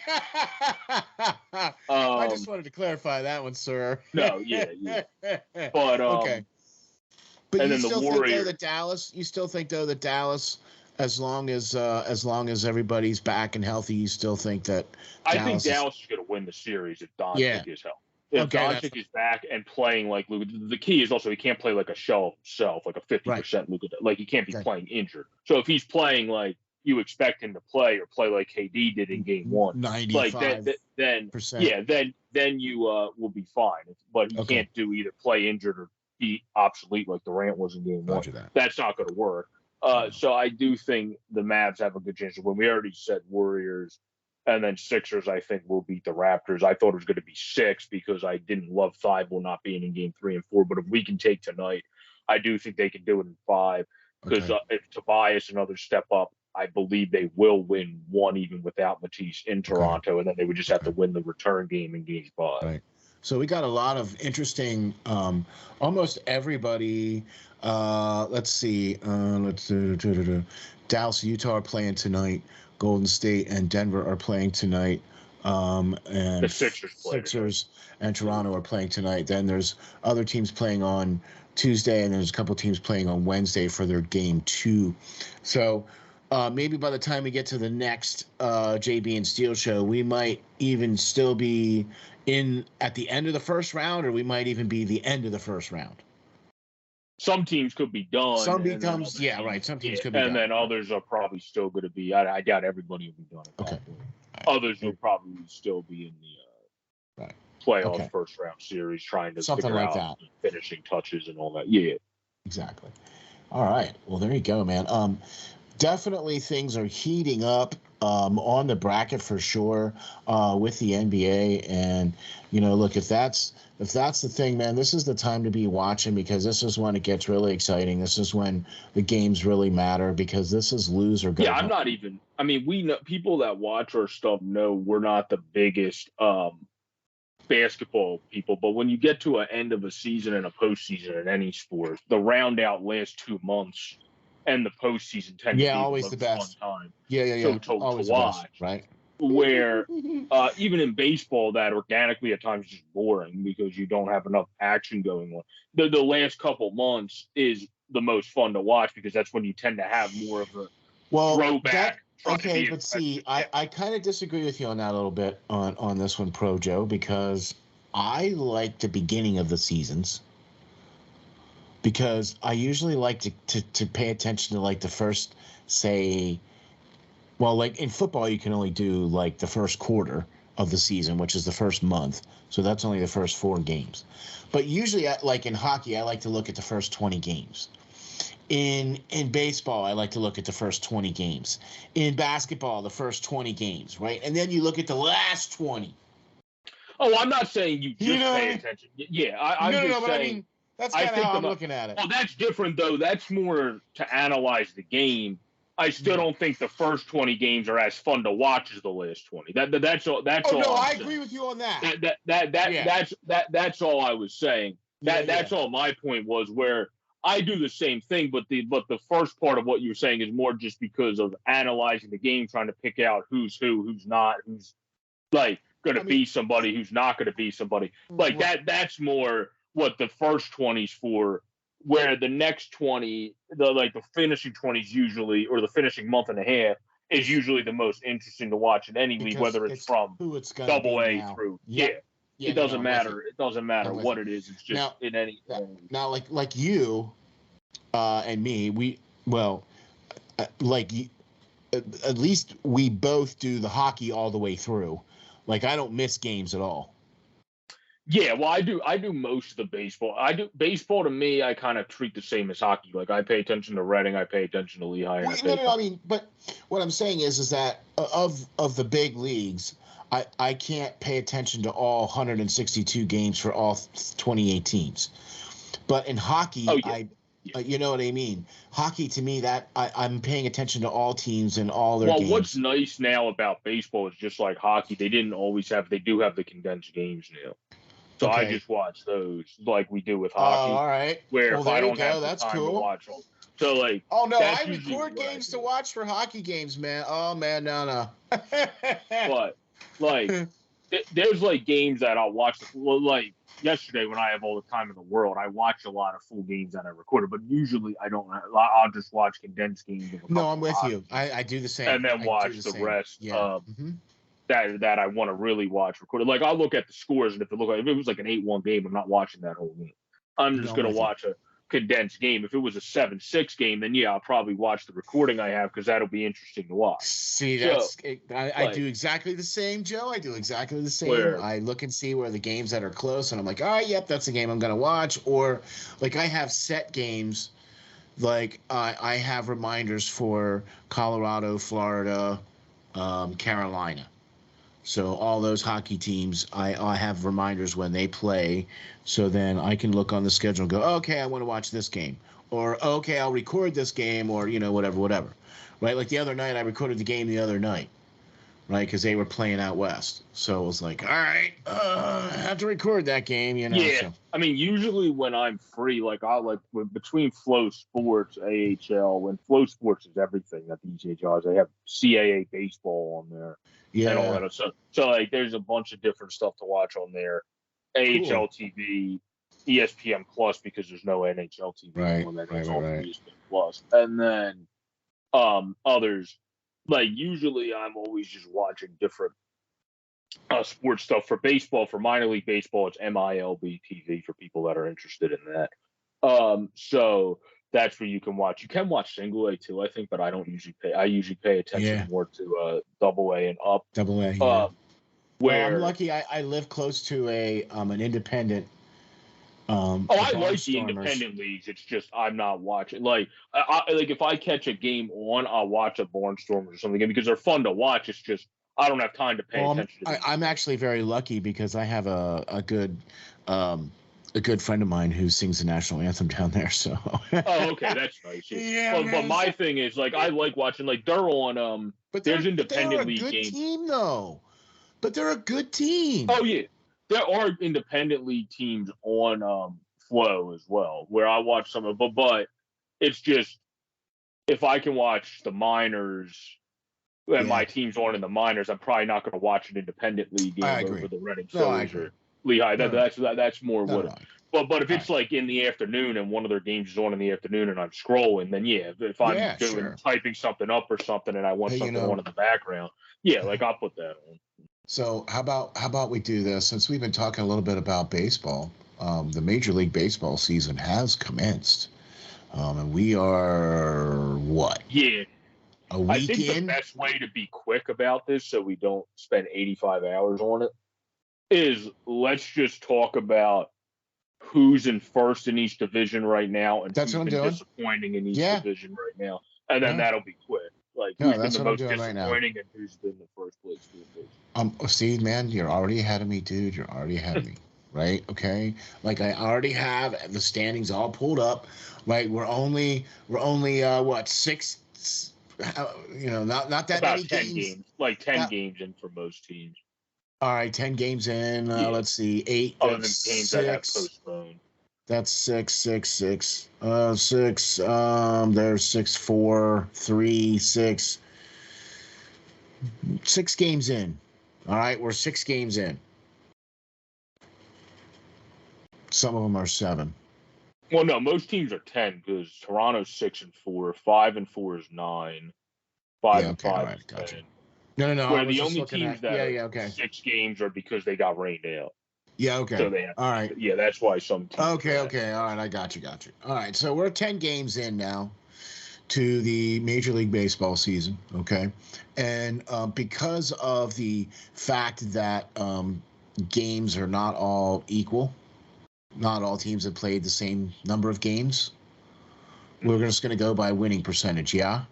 I just wanted to clarify that one, sir.
No, yeah. But
okay. But
and
you
then
still
the
think though that Dallas? You still think though that Dallas, as long as everybody's back and healthy, you still think that?
I think Dallas is going to win the series if Doncic is healthy. If Doncic is back and playing like Luka, the key is also he can't play like a shell of himself, like a 50% Luka. Like he can't be playing injured. So if he's playing like you expect him to play, or play like KD did in Game 1,
95%.
Then you will be fine. But he can't do either play injured or be obsolete like Durant was in Game 1. That's not going to work. So I do think the Mavs have a good chance to win. We already said Warriors. And then Sixers, I think, will beat the Raptors. I thought it was going to be 6 because I didn't love Thibault not being in Game 3 and 4. But if we can take tonight, I do think they can do it in 5. Because if Tobias and others step up, I believe they will win 1 even without Matisse in Toronto. And then they would just have to win the return game in Game 5.
Right. So we got a lot of interesting, almost everybody. Let's see. Dallas, Utah are playing tonight. Golden State and Denver are playing tonight. And
the Sixers
and Toronto are playing tonight. Then there's other teams playing on Tuesday, and there's a couple teams playing on Wednesday for their Game 2. So maybe by the time we get to the next JB and Steel show, we might even still be in at the end of the first round, or we might even be the end of the first round.
Some teams could be done.
Some teams could be done.
And then others are probably still going to be. I doubt everybody will be done at that point. Others will probably still be in the playoff first round series, trying to figure out the finishing touches and all that. Yeah,
exactly. All right. Well, there you go, man. Definitely things are heating up on the bracket for sure with the NBA. And, look, if that's the thing, man, this is the time to be watching, because this is when it gets really exciting. This is when the games really matter, because this is lose or go.
Yeah, we know, people that watch our stuff know we're not the biggest basketball people, but when you get to an end of a season and a postseason in any sport, the round out last 2 months and the postseason tend to be
always the best
time.
Yeah.
To
always
watch,
best, right?
Where even in baseball, that organically at times is just boring because you don't have enough action going on. The last couple months is the most fun to watch because that's when you tend to have more of a throwback.
But see, I kind of disagree with you on that a little bit on this one, Pro Joe, because I like the beginning of the seasons. Because I usually like to pay attention to like the first, say, well, like in football, you can only do like the first quarter of the season, which is the first month. So that's only the first 4 games. But usually, like in hockey, I like to look at the first 20 games. In baseball, I like to look at the first 20 games. In basketball, the first 20 games, right? And then you look at the last 20.
Oh, I'm not saying you just pay
I
attention. Yeah, I'm just
but
saying.
I mean, that's kind of how I'm looking at it.
Well, that's different though. That's more to analyze the game. I still don't think the first 20 games are as fun to watch as the last 20. That's all. That's all.
No, I agree with you on that.
That's all I was saying. That's all my point was. Where I do the same thing, but the first part of what you're saying is more just because of analyzing the game, trying to pick out who's who's not, who's like going to be somebody, who's not going to be somebody. Like that's more what the first 20's for. Where the next 20, the finishing 20s usually, or the finishing month and a half, is usually the most interesting to watch in any league, whether it's from Double A through. It doesn't matter. It doesn't matter what it is. It's just now, in any.
Now, like you and me, at least we both do the hockey all the way through. Like, I don't miss games at all.
Yeah, well, I do most of the baseball. I do baseball. To me, I kind of treat the same as hockey. Like, I pay attention to Reading, I pay attention to Lehigh.
I mean, but what I'm saying is that of the big leagues, I can't pay attention to all 162 games for all 28 teams. But in hockey, you know what I mean? Hockey, to me, that I'm paying attention to all teams and all their games.
Well, what's nice now about baseball is just like hockey, they do have the condensed games now. So I just watch those like we do with hockey.
All right.
Where if I don't have the time to watch them. So like.
Oh no, I record games to watch for hockey games, man. Oh man, no.
But like, there's like games that I'll watch. Like yesterday, when I have all the time in the world, I watch a lot of full games that I recorded. But usually, I don't. I'll just watch condensed games.
No, I'm with you. I do the same.
And then watch the rest. Yeah. That I want to really watch recorded. Like, I'll look at the scores, and if it was like an 8-1 game, I'm not watching that whole game. I'm just going to watch a condensed game. If it was a 7-6 game, then I'll probably watch the recording I have, because that'll be interesting to watch.
See, I do exactly the same, Joe. I do exactly the same. I look and see where the games that are close, and I'm like, all right, yep, that's the game I'm going to watch. Or like, I have set games. Like, I have reminders for Colorado, Florida, Carolina. So all those hockey teams, I have reminders when they play, so then I can look on the schedule and go, okay, I want to watch this game, or okay, I'll record this game, or whatever, right? Like the other night, I recorded the game the other night, right? Because they were playing out west, so it was like, all right, I have to record that game,
Yeah, so. I mean, usually when I'm free, like between Flow Sports, AHL, when Flow Sports is everything that these AHLs, they have CAA baseball on there.
Yeah.
And all that. So like, there's a bunch of different stuff to watch on there. AHL TV, ESPN Plus, because there's no NHL TV.
Right.
ESPN Plus. And then others. Like, usually I'm always just watching different sports stuff. For baseball, for minor league baseball, it's MLB TV for people that are interested in that. So that's where you can watch. You can watch single A too, I think, but I don't usually pay. I usually pay attention more to Double A and up.
Double A. Yeah. Where I'm lucky. I live close to an independent.
I like the independent leagues. It's just I'm not watching. Like, like if I catch a game on, I'll watch a Barnstormers or something, because they're fun to watch. It's just I don't have time to pay attention to them.
I'm actually very lucky, because I have a good friend of mine who sings the national anthem down there. So.
Oh, okay, that's nice. Yeah. But my thing is, like, I like watching, like, they're on there's independent league games.
Team though. But they're a good team.
Oh yeah, there are independent league teams on Flow as well, where I watch some of. But it's just, if I can watch the minors. And my team's on in the minors, I'm probably not going to watch an independent league game over the Reading Phillies or Lehigh. That's more what. But if it's like in the afternoon and one of their games is on in the afternoon and I'm scrolling, then if I'm typing something up or something and I want something on in the background, like I'll put that on.
So how about we do this? Since we've been talking a little bit about baseball, the Major League Baseball season has commenced, and we are what?
Yeah.
I
think the best way to be quick about this, so we don't spend 85 hours on it, is let's just talk about who's in first in each division right now and
That's
who's
what I'm
been
doing.
disappointing in each division right now. And then that'll be quick. Like, who's been the most disappointing and who's been the first place division.
See, man, you're already ahead of me, dude. You're already ahead of me. Right? Okay. Like, I already have the standings all pulled up. Right? We're only what, 6, not that
about
many
10 games. Like 10 games in for most teams.
All right, 10 games in. Let's see, 8.
Other than games that have postponed.
That's 6. 6. There's 6, 4, 3, 6. 6 games in. All right, we're 6 games in. Some of them are 7.
Well, no, most teams are 10 because Toronto's 6 and 4, 5 and 4 is 9, 5 and 5 is 10.
Gotcha. No.
Where the only teams that are 6 games are because they got rained out.
Yeah, okay.
So they have
all right.
Yeah, that's why some teams.
Okay. All right, I got you. All right, so we're 10 games in now to the Major League Baseball season, okay? And because of the fact that games are not all equal, not all teams have played the same number of games, we're just going to go by winning percentage, yeah?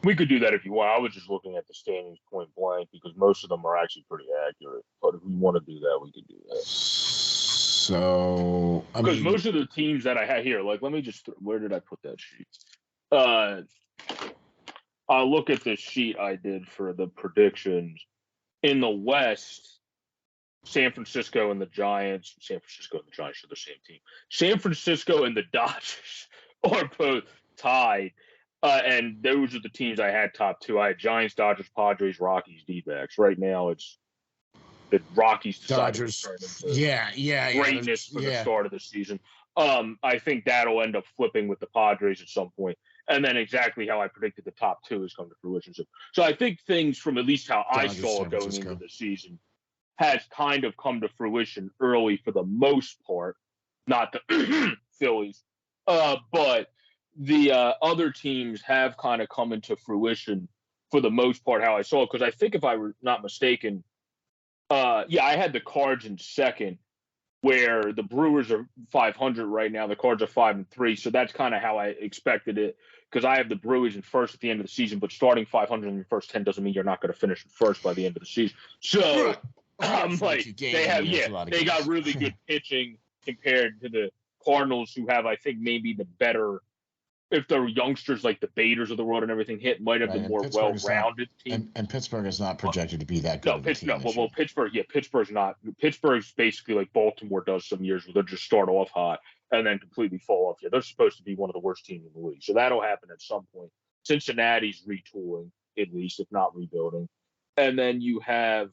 We could do that if you want. I was just looking at the standings point blank because most of them are actually pretty accurate. But if we want to do that, we could do that.
So,
because most of the teams that I had here, like, let me just, where did I put that sheet? I'll look at this sheet I did for the predictions. In the West, San Francisco and the Giants are the same team. San Francisco and the Dodgers are both tied. And those are the teams I had top 2. I had Giants, Dodgers, Padres, Rockies, D-backs. Right now, it's the Rockies decided
Dodgers.
To
greatness
for the start of the season. I think that'll end up flipping with the Padres at some point. And then exactly how I predicted the top 2 has come to fruition. So I think things from at least how I saw it going into the season has kind of come to fruition early for the most part. Not the Phillies. But the other teams have kind of come into fruition for the most part how I saw it. Because I think if I were not mistaken, I had the Cards in second, where the Brewers are 500 right now. The Cards are 5-3. So that's kind of how I expected it. Because I have the Brewers in first at the end of the season, but starting 500 in the first 10 doesn't mean you're not going to finish in first by the end of the season. So they got really good pitching compared to the Cardinals, who have, I think, maybe the better, if they're youngsters like the Baters of the world and everything hit, might have the more well-rounded team.
And Pittsburgh is not projected to be that good.
Pittsburgh's not. Pittsburgh's basically like Baltimore does some years where they'll just start off hot and then completely fall off. Yeah, they're supposed to be one of the worst teams in the league. So that'll happen at some point. Cincinnati's retooling, at least, if not rebuilding. And then you have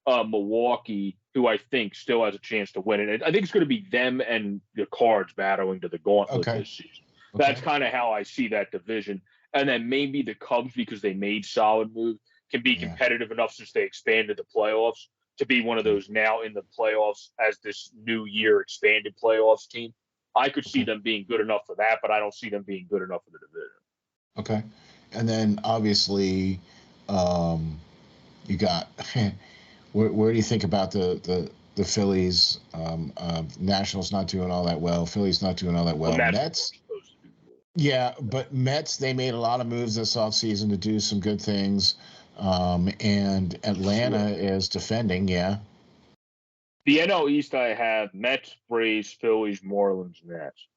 Milwaukee, who I think still has a chance to win it. I think it's going to be them and the Cards battling to the gauntlet this season. That's kind of how I see that division. And then maybe the Cubs, because they made solid moves, can be competitive enough since they expanded the playoffs to be one of those now in the playoffs as this new year expanded playoffs team. I could see them being good enough for that, but I don't see them being good enough for the division.
Okay. And then obviously you got where do you think about the Phillies? Nationals not doing all that well. Phillies not doing all that well. Mets. Yeah, but Mets, they made a lot of moves this offseason to do some good things. And Atlanta is defending, The
NL East I have Mets, Braves, Phillies, Marlins, Nats.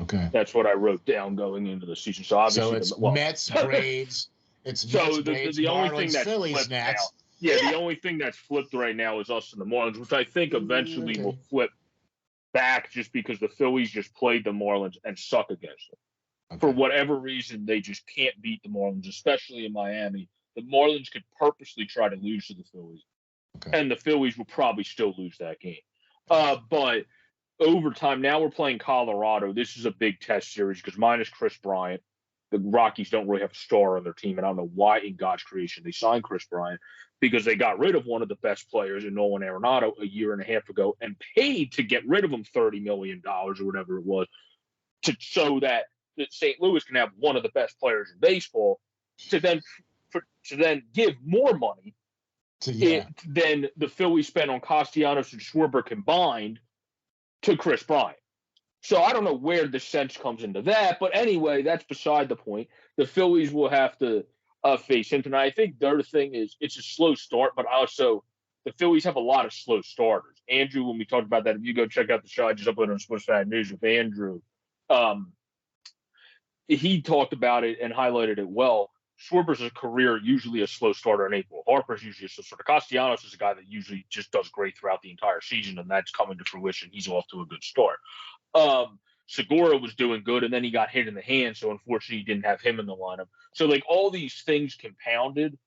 Okay.
That's what I wrote down going into the season. So obviously
it's Mets, Braves. It's Mets, Braves,
the only
Marlins,
thing that's
Phillies,
flipped
Nats.
now. The only thing that's flipped right now is us and the Marlins, which I think eventually will flip back just because the Phillies just played the Marlins and suck against them. Okay. For whatever reason, they just can't beat the Marlins, especially in Miami. The Marlins could purposely try to lose to the Phillies, and the Phillies will probably still lose that game. But over time, now we're playing Colorado. This is a big test series because minus Chris Bryant, the Rockies don't really have a star on their team, and I don't know why in God's creation they signed Chris Bryant, because they got rid of one of the best players in Nolan Arenado a year and a half ago and paid to get rid of him $30 million or whatever it was, to show that St. Louis can have one of the best players in baseball, to then give more money than the Phillies spent on Castellanos and Schwarber combined to Chris Bryant. So I don't know where the sense comes into that, but anyway, that's beside the point. The Phillies will have to face him tonight. I think their thing is it's a slow start, but also the Phillies have a lot of slow starters. Andrew, when we talked about that, if you go check out the show I just uploaded on Sports Fan News with Andrew, he talked about it and highlighted it well. Schwarber's a career usually a slow starter in April. Harper's usually a slow starter. Castellanos is a guy that usually just does great throughout the entire season, and that's coming to fruition. He's off to a good start. Segura was doing good, and then he got hit in the hand, so unfortunately he didn't have him in the lineup. So, like, all these things compounded,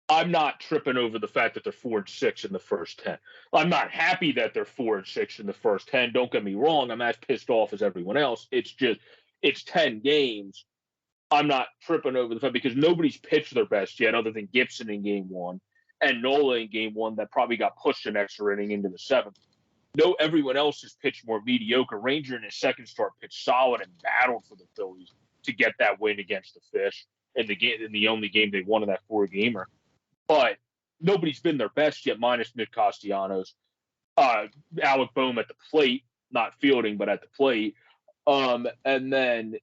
I'm not tripping over the fact that they're 4-6 in the first 10. I'm not happy that they're 4-6 in the first 10. Don't get me wrong. I'm as pissed off as everyone else. It's just, it's 10 games. I'm not tripping over the fact because nobody's pitched their best yet other than Gibson in game one and Nola in game one that probably got pushed an extra inning into the seventh. No, everyone else has pitched more mediocre. Ranger in his second start pitched solid and battled for the Phillies to get that win against the Fish in the only game they won in that 4-gamer. But nobody's been their best yet, minus Nick Castellanos. Alec Boehm at the plate, not fielding, but at the plate. And then,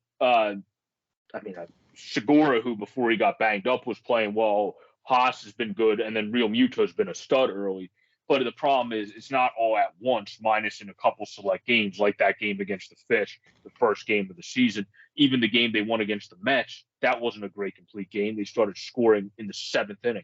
Segura, who before he got banged up was playing well. Haas has been good, and then Real Muto's been a stud early. But the problem is it's not all at once, minus in a couple select games, like that game against the Fish, the first game of the season. Even the game they won against the Mets, that wasn't a great complete game. They started scoring in the seventh inning.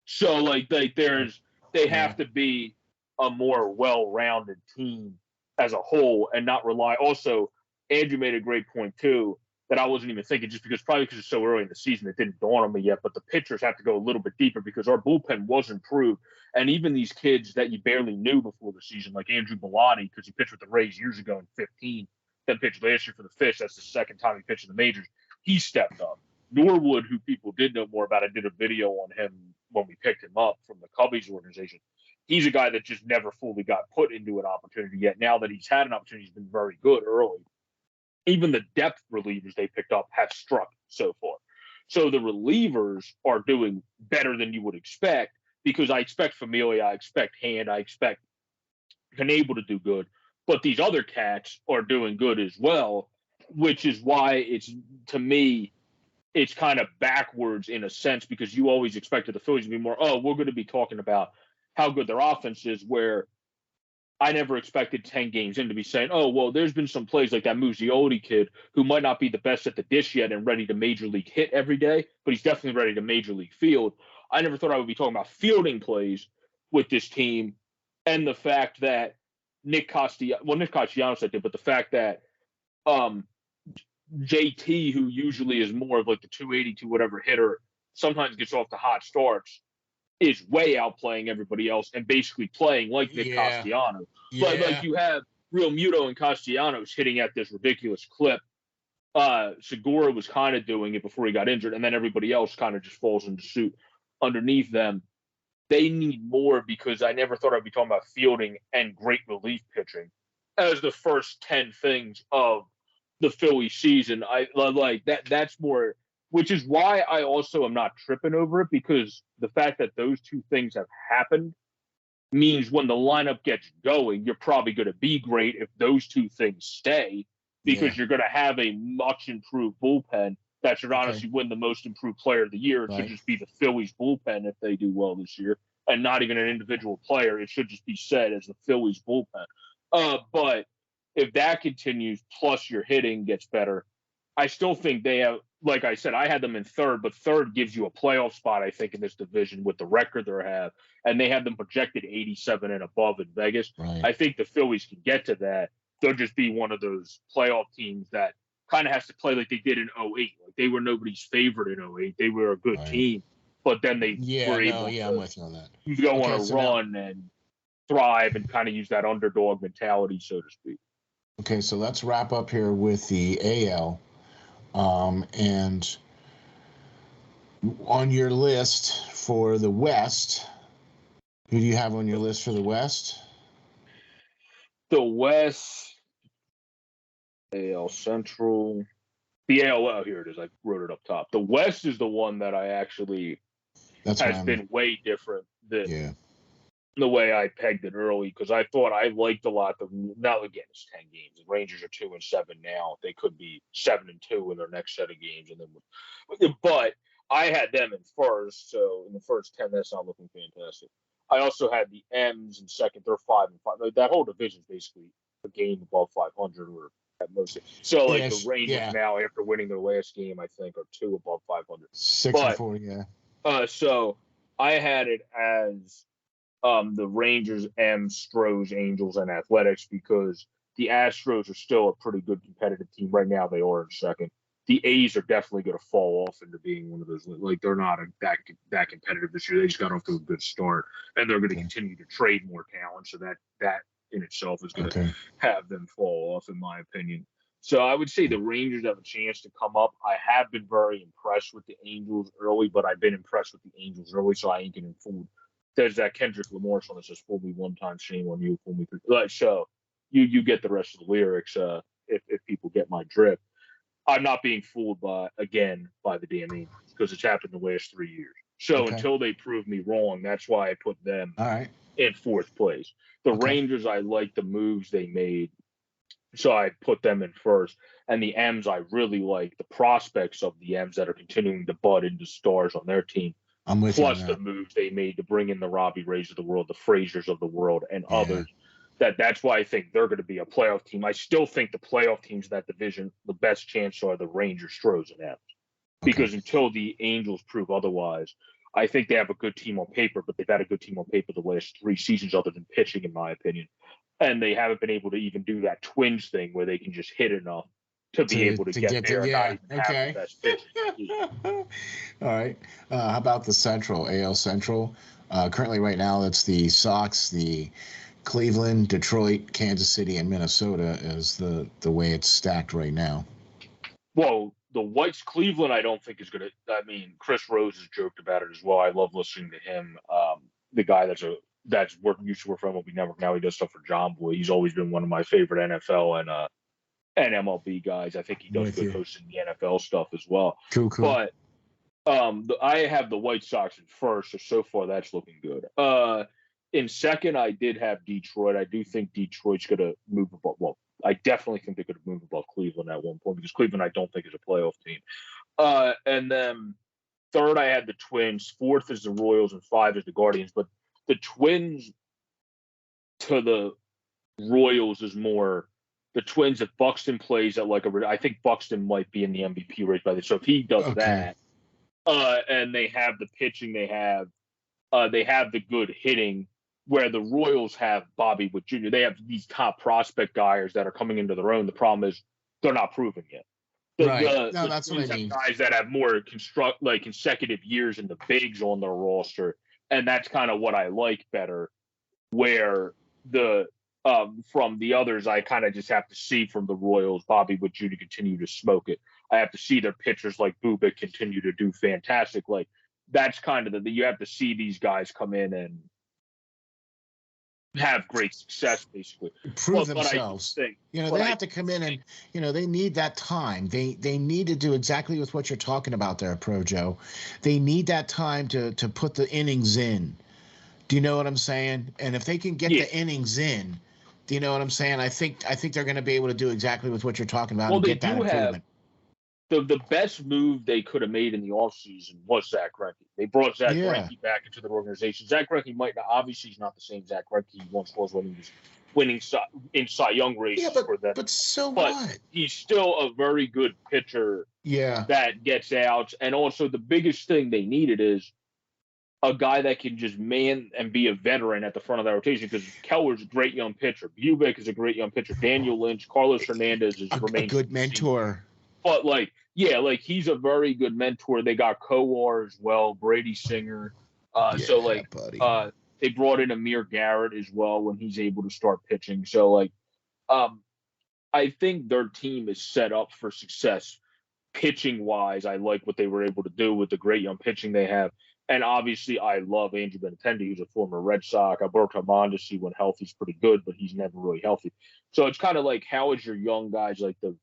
So, they have to be a more well-rounded team as a whole and not rely. Also, Andrew made a great point, too, that I wasn't even thinking just because it's so early in the season, it didn't dawn on me yet. But the pitchers have to go a little bit deeper because our bullpen was improved. And even these kids that you barely knew before the season, like Andrew Bellotti, because he pitched with the Rays years ago in 15, then pitched last year for the Fish. That's the second time he pitched in the majors. He stepped up. Norwood, who people did know more about, I did a video on him when we picked him up from the Cubbies organization. He's a guy that just never fully got put into an opportunity yet. Now that he's had an opportunity, he's been very good early. Even the depth relievers they picked up have struck so far. So the relievers are doing better than you would expect because I expect Familia, I expect Hand, I expect Knable to do good. But these other cats are doing good as well, which is why it's, to me, it's kind of backwards in a sense because you always expected the Phillies to be more, we're going to be talking about how good their offense is, where I never expected 10 games in to be saying, there's been some plays like that Muzziotti kid who might not be the best at the dish yet and ready to major league hit every day, but he's definitely ready to major league field. I never thought I would be talking about fielding plays with this team and the fact that Nick Castellanos I did, but the fact that JT, who usually is more of like the 282 whatever hitter, sometimes gets off the hot starts, is way outplaying everybody else and basically playing like Nick Castellanos. But like you have Real Muto and Castellanos hitting at this ridiculous clip. Segura was kind of doing it before he got injured, and then everybody else kind of just falls into suit underneath them. They need more because I never thought I'd be talking about fielding and great relief pitching as the first 10 things of the Philly season. I like that. That's more, which is why I also am not tripping over it, because the fact that those two things have happened means when the lineup gets going, you're probably going to be great if those two things stay, because you're going to have a much improved bullpen that should honestly win the most improved player of the year. It should just be the Phillies bullpen if they do well this year, and not even an individual player. It should just be said as the Phillies bullpen. But if that continues, plus your hitting gets better, I still think they have, like I said, I had them in third, but third gives you a playoff spot, I think, in this division with the record they have, and they have them projected 87 and above in Vegas. I think the Phillies can get to that. They'll just be one of those playoff teams that kind of has to play like they did in 08. Like they were nobody's favorite in 08. They were a good team, but then they were able to
I'm with you on that.
Go on a run and thrive and kind of use that underdog mentality, so to speak.
Okay, so let's wrap up here with the AL. And on your list for the West, who do you have on your list for the West?
The West, AL Central, the AL, here it is. I wrote it up top. The West is the one that I actually has been way different than
yeah.
the way I pegged it early, because I thought I liked a lot. Now again, it's 10 games. The Rangers are 2-7 now. They could be 7-2 in their next set of games, but I had them in first. So in the first 10, that's not looking fantastic. I also had the M's in second. They're 5-5. Like, that whole division is basically a game above 500 or at most. So like the Rangers now, after winning their last game, I think are 2 above 500.
6-4, yeah.
So I had it as the Rangers, Stros, Angels, and Athletics, because the Astros are still a pretty good competitive team. Right now, they are in second. The A's are definitely going to fall off into being one of those. Like, they're not that competitive this year. They just got off to a good start, and they're going to continue to trade more talent. So that in itself is going to have them fall off, in my opinion. So I would say the Rangers have a chance to come up. I have been very impressed with the Angels early, but I've been impressed with the Angels early, so I ain't getting fooled. There's that Kendrick Lamar song that says "Fool me one time, shame on you. Fool me three." Like, so you get the rest of the lyrics if people get my drift. I'm not being fooled by the damn Angels, because it's happened the last 3 years. So until they prove me wrong, that's why I put them in fourth place. The Rangers, I like the moves they made, so I put them in first. And the M's, I really like the prospects of the M's that are continuing to bud into stars on their team.
I'm with
Plus
you
the moves they made to bring in the Robbie Rays of the world, the Frasers of the world, and others. That's why I think they're going to be a playoff team. I still think the playoff teams in that division, the best chance are the Rangers, Stros, and M's. Because until the Angels prove otherwise, I think they have a good team on paper, but they've had a good team on paper the last 3 seasons, other than pitching, in my opinion. And they haven't been able to even do that Twins thing where they can just hit enough to be able to get there and not even have the best pitching.
All right. How about the Central, AL Central? Currently, right now, it's the Sox, the Cleveland, Detroit, Kansas City, and Minnesota is the way it's stacked right now.
Well, the Whites, Cleveland, I don't think is going to. I mean, Chris Rose has joked about it as well. I love listening to him. The guy used to work for MLB Network. Now he does stuff for John Boy. He's always been one of my favorite NFL and MLB guys. I think he does good hosting the NFL stuff as well.
Cool.
But I have the White Sox in first, so far that's looking good. In second, I did have Detroit. I do think Detroit's going to move above. Well, I definitely think they're going to move above Cleveland at one point, because Cleveland I don't think is a playoff team. And then third, I had the Twins. Fourth is the Royals, and 5 is the Guardians. But the Twins to the Royals is more the Twins. If Buxton plays at I think Buxton might be in the MVP race by this. So if he does that, and they have the pitching, they have the good hitting, where the Royals have Bobby Witt Jr. They have these top prospect guys that are coming into their own. The problem is they're not proven yet.
That's what I mean.
Guys that have more consecutive years in the bigs on their roster, and that's kind of what I like better. Where the from the others, I kind of just have to see from the Royals, Bobby Witt Jr. continue to smoke it. I have to see their pitchers like Bubik continue to do fantastic. Like, that's kind of you have to see these guys come in and have great success, basically.
Prove themselves. They have to come in and, they need that time. They need to do exactly with what you're talking about there, Pro Joe. They need that time to put the innings in. Do you know what I'm saying? And if they can get the innings in, do you know what I'm saying? I think they're going to be able to do exactly with what you're talking about and get that improvement.
The best move they could have made in the offseason was Zach Greinke. They brought Zach Greinke back into their organization. Zach Greinke might not, obviously he's not the same Zach Greinke he once was when he was winning in Cy Young races for them.
But
he's still a very good pitcher that gets outs. And also the biggest thing they needed is a guy that can just man and be a veteran at the front of that rotation, because Keller's a great young pitcher. Bubik is a great young pitcher. Daniel Lynch, Carlos Hernandez is
a good mentor.
But he's a very good mentor. They got Kowar as well, Brady Singer. They brought in Amir Garrett as well when he's able to start pitching. So I think their team is set up for success pitching wise. I like what they were able to do with the great young pitching they have. And obviously I love Andrew Benintendi, who's a former Red Sox. Alberto Mondesi, when healthy, is pretty good, but he's never really healthy. So it's kind of like, how is your young guys like the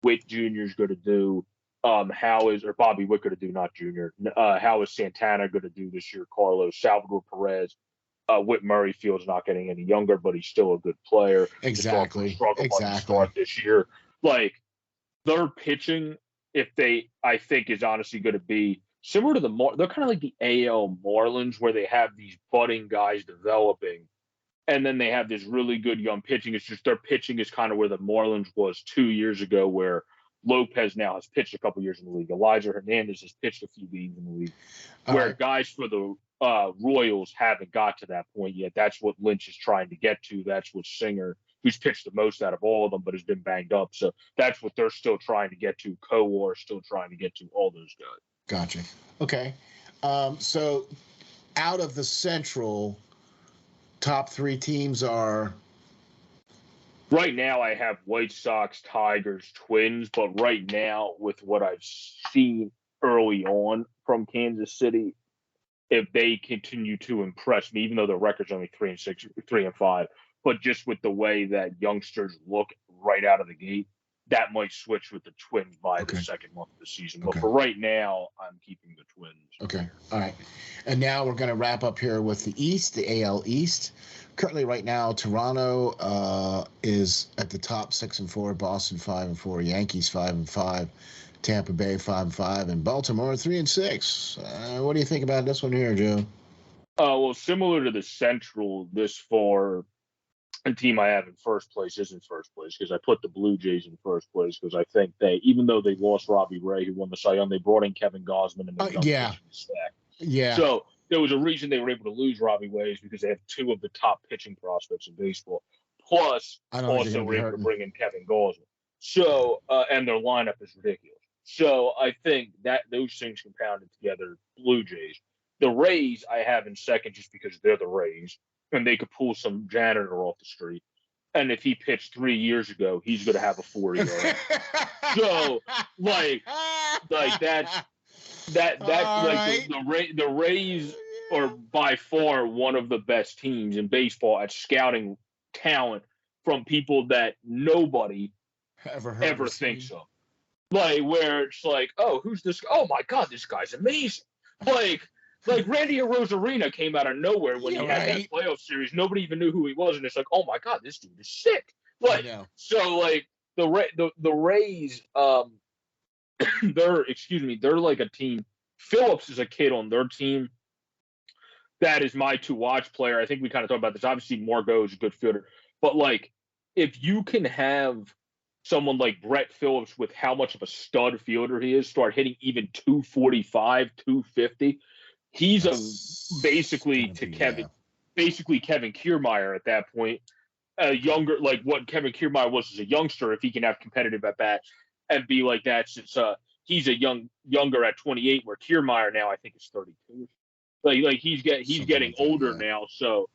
Witt Jr. is going to do? Bobby Witt going to do, not Junior? How is Santana going to do this year? Carlos, Salvador Perez, Whit Merrifield's not getting any younger, but he's still a good player.
Exactly.
Struggle to start this year. Like, their pitching, I think, is honestly going to be similar to they're kind of like the AL Marlins, where they have these budding guys developing, and then they have this really good young pitching. It's just their pitching is kind of where the Marlins was 2 years ago, where Lopez now has pitched a couple years in the league. Elijah Hernandez has pitched a few games in the league, where guys for the Royals haven't got to that point yet. That's what Lynch is trying to get to. That's what Singer, who's pitched the most out of all of them, but has been banged up. So that's what they're still trying to get to. Kowar still trying to get to, all those guys.
Gotcha. Okay. So out of the Central, top 3 teams are?
Right now, I have White Sox, Tigers, Twins, but right now, with what I've seen early on from Kansas City, if they continue to impress me, even though the record's only 3-6, 3-5, but just with the way that youngsters look right out of the gate, that might switch with the Twins by the second month of the season. But for right now, I'm keeping the Twins.
Okay. All right. And now we're going to wrap up here with the East, the AL East. Currently, right now, Toronto is at the top 6-4, Boston 5-4, Yankees 5-5, Tampa Bay 5-5, and Baltimore 3-6. What do you think about this one here, Joe?
Well, similar to the Central, this far, a team I have in first place isn't first place, because I put the Blue Jays in first place, because I think even though they lost Robbie Ray, who won the Cy Young, they brought in Kevin Gausman and the young stack.
Yeah.
So there was a reason they were able to lose Robbie Ray, is because they have 2 of the top pitching prospects in baseball. Plus, also were able to bring in Kevin Gausman. So, and their lineup is ridiculous. So I think that those things compounded together, Blue Jays. The Rays I have in second, just because they're the Rays, and they could pull some janitor off the street. And if he pitched 3 years ago, he's going to have a 40 ERA. So, the Rays are by far one of the best teams in baseball at scouting talent from people that nobody ever thinks of. Like, where it's like, oh, who's this? Oh my God, this guy's amazing. Like Randy Arozarena came out of nowhere when he had that playoff series. Nobody even knew who he was, and it's like, oh my God, this dude is sick. The Rays, they're like a team. Phillips is a kid on their team that is my to-watch player. I think we kind of talked about this. Obviously, Margot is a good fielder, but like, if you can have someone like Brett Phillips, with how much of a stud fielder he is, start hitting even 245, 250. He's basically Kevin Kiermaier at that point, younger, like what Kevin Kiermaier was as a youngster. If he can have competitive at bat and be like that, since he's a younger at 28, where Kiermaier now I think is 32. Like he's getting older now, so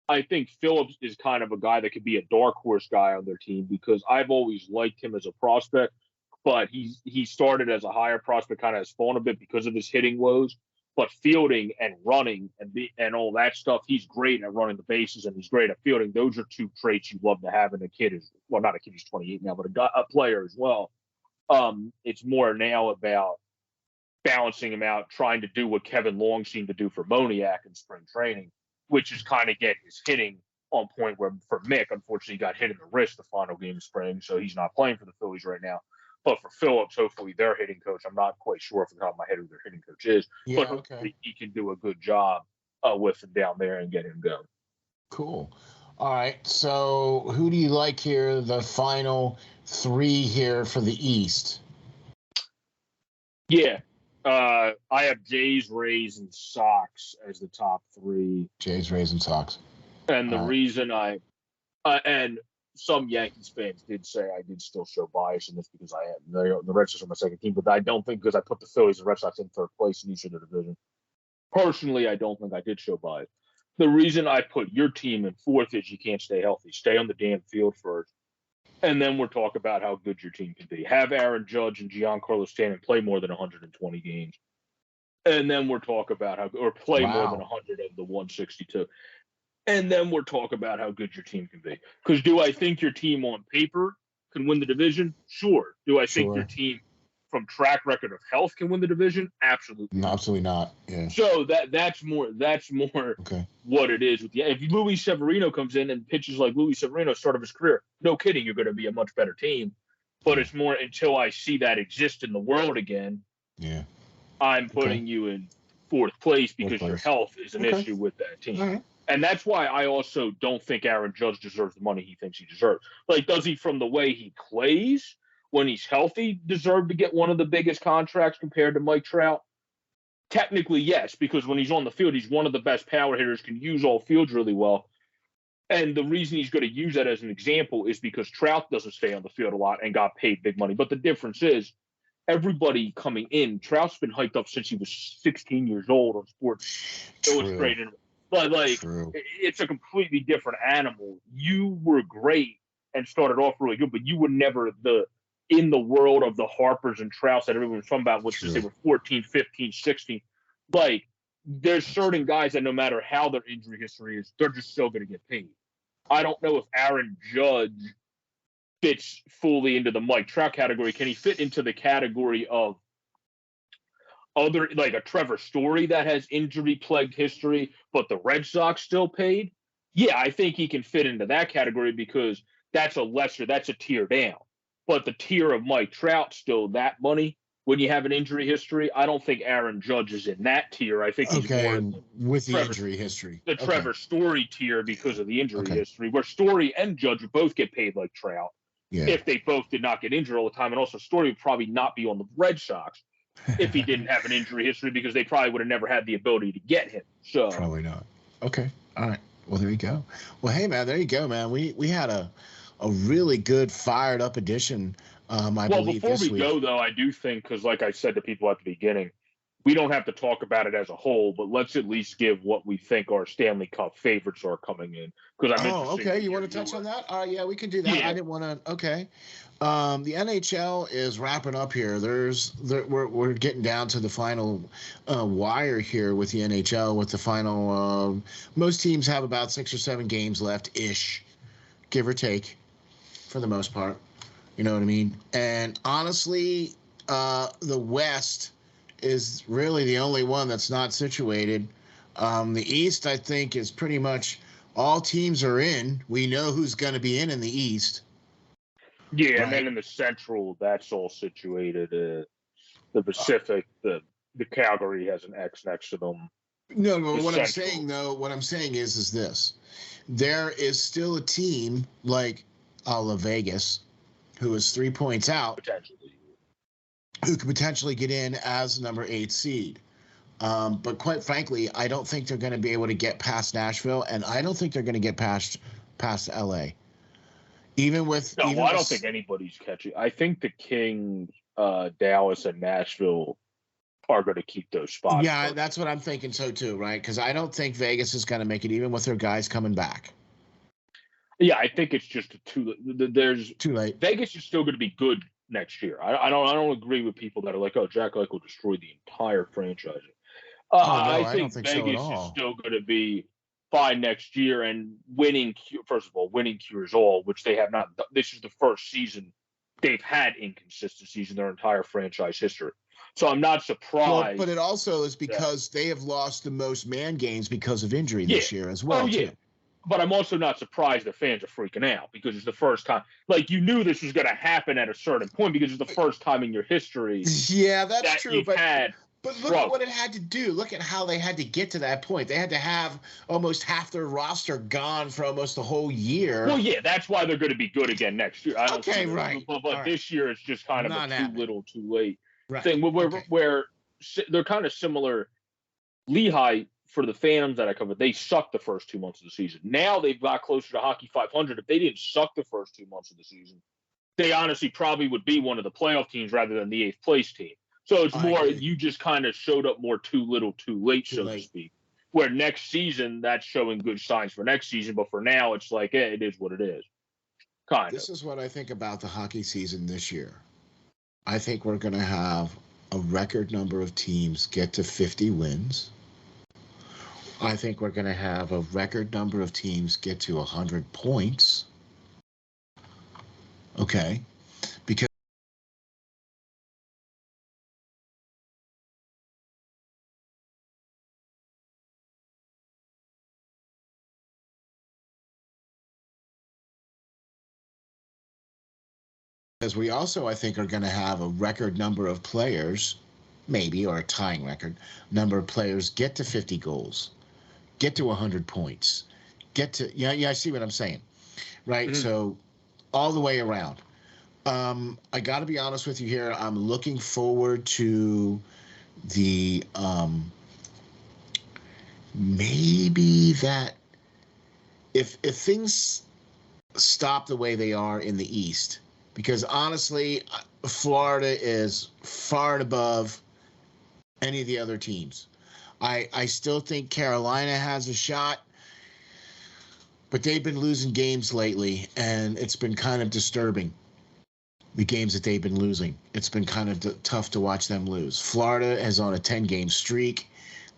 I think Phillips is kind of a guy that could be a dark horse guy on their team, because I've always liked him as a prospect, but he started as a higher prospect, kind of has fallen a bit because of his hitting woes. But fielding and running and all that stuff, he's great at running the bases, and he's great at fielding. Those are 2 traits you love to have in a kid. Not a kid, he's 28 now, but a player as well. It's more now about balancing him out, trying to do what Kevin Long seemed to do for Moniak in spring training, which is kind of get his hitting on point, where for Mick, unfortunately, he got hit in the wrist the final game of spring, so he's not playing for the Phillies right now. But for Phillips, hopefully their hitting coach, I'm not quite sure off the top of my head who their hitting coach is, but hopefully he can do a good job with him down there and get him going.
Cool. All right, so who do you like here, the final 3 here for the East?
Yeah. I have Jays, Rays, and Sox as the top 3.
Jays, Rays, and Sox.
And the reason and some Yankees fans did say I did still show bias in this, because I am the Red Sox are my second team, but I don't think, because I put the Phillies and Red Sox in third place in each of the division. Personally, I don't think I did show bias. The reason I put your team in fourth is you can't stay healthy. Stay on the damn field first, and then we'll talk about how good your team can be. Have Aaron Judge and Giancarlo Stanton play more than 120 games, and then we'll talk about play more than 100 of the 162. And then we'll talk about how good your team can be. Because do I think your team on paper can win the division? Sure. Do I think your team from track record of health can win the division? Absolutely.
No, absolutely not. Yeah.
So that's more
okay.
what it is. If Luis Severino comes in and pitches like Luis Severino start of his career, no kidding, you're going to be a much better team. But it's more until I see that exist in the world again.
Yeah.
I'm putting you in fourth place because your health is an issue with that team.
All right.
And that's why I also don't think Aaron Judge deserves the money he thinks he deserves. Like, does he, from the way he plays when he's healthy, deserve to get one of the biggest contracts compared to Mike Trout? Technically, yes, because when he's on the field, he's one of the best power hitters, can use all fields really well. And the reason he's going to use that as an example is because Trout doesn't stay on the field a lot and got paid big money. But the difference is everybody coming in, Trout's been hyped up since he was 16 years old on Sports Illustrated. But, like, it's a completely different animal. You were great and started off really good, but you were never in the world of the Harpers and Trouts that everyone was talking about, which is they were 14, 15, 16. Like, there's certain guys that no matter how their injury history is, they're just still going to get paid. I don't know if Aaron Judge fits fully into the Mike Trout category. Can he fit into the category of other, like a Trevor Story that has injury-plagued history, but the Red Sox still paid? Yeah, I think he can fit into that category because that's a tier down. But the tier of Mike Trout, still that money when you have an injury history. I don't think Aaron Judge is in that tier. I think he's more
with the injury history.
The Trevor Story tier because of the injury history, where Story and Judge would both get paid like Trout if they both did not get injured all the time. And also Story would probably not be on the Red Sox if he didn't have an injury history because they probably would have never had the ability to get him. So
probably not. Okay. All right. Well, there you go. Well, hey, man, there you go, man. We had a really good fired up edition. I believe
before we
week.
go, though, I do think, because like I said to people at the beginning, we don't have to talk about it as a whole, but let's at least give what we think our Stanley Cup favorites are coming in. Because I'm
okay. You want to touch on that? Yeah, we can do that. Yeah. I didn't want to. Okay. The NHL is wrapping up here. We're getting down to the final wire here with the NHL. With the final, most teams have about 6 or 7 games left, ish, give or take, for the most part. You know what I mean? And honestly, the West is really the only one that's not situated. The East, I think, is pretty much all teams are in. We know who's going to be in the East.
Yeah, right. And then in the Central, that's all situated. The Pacific, the Calgary has an X next to them.
No, what I'm saying is this. There is still a team like Vegas who is 3 points out, who could potentially get in as number 8 seed. But quite frankly, I don't think they're going to be able to get past Nashville, and I don't think they're going to get past LA. I don't think anybody's catching. I think the Kings, Dallas, and Nashville are going to keep those spots. Yeah, that's what I'm thinking so too, right? Because I don't think Vegas is going to make it, even with their guys coming back.
Yeah, I think it's just too
late.
Vegas is still going to be good next year. I don't agree with people that are like, oh, Jack Eichel destroyed the entire franchise. I think Vegas is still going to be fine next year and winning. First of all, winning cures all, which they have not. This is the first season they've had inconsistencies in their entire franchise history. So I'm not surprised.
But it also is because they have lost the most man games because of injury this year as well.
Oh, yeah. Too. But I'm also not surprised that fans are freaking out because it's the first time. Like, you knew this was going to happen at a certain point because it's the first time in your history.
Yeah, that's true.
But
look at what it had to do. Look at how they had to get to that point. They had to have almost half their roster gone for almost the whole year.
Well, yeah, that's why they're going to be good again next year.
Right.
But this year it's just kind of a too little, too late thing. Where they're kind of similar. Lehigh, for the Phantoms that I covered, they sucked the first 2 months of the season. Now they've got closer to Hockey 500. If they didn't suck the first 2 months of the season, they honestly probably would be one of the playoff teams rather than the 8th place team. So it's more, you just kind of showed up more too little, too late, to speak. Where next season, that's showing good signs for next season. But for now, it's like, it is what it is.
This is what I think about the hockey season this year. I think we're going to have a record number of teams get to 50 wins. I think we're going to have a record number of teams get to 100 points. Okay. Because Because we also, I think, are going to have a record number of players, maybe, or a tying record number of players get to 50 goals, get to 100 points, get to, I see what I'm saying, right?
Mm-hmm.
So all the way around. I got to be honest with you here. I'm looking forward to the maybe that if things stop the way they are in the East, because honestly, Florida is far and above any of the other teams. I still think Carolina has a shot, but they've been losing games lately, and it's been kind of disturbing. The games that they've been losing, it's been kind of tough to watch them lose. Florida is on a 10-game streak.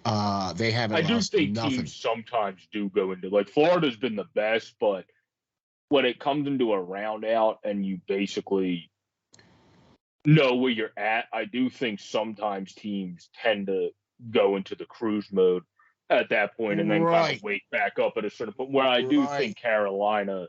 They haven't
I do
lost
think
nothing.
teams sometimes do go into, like, Florida's been the best, but when it comes into a round out and you basically know where you're at, I do think sometimes teams tend to go into the cruise mode at that point and then kind of wake back up at a certain point, where I do think Carolina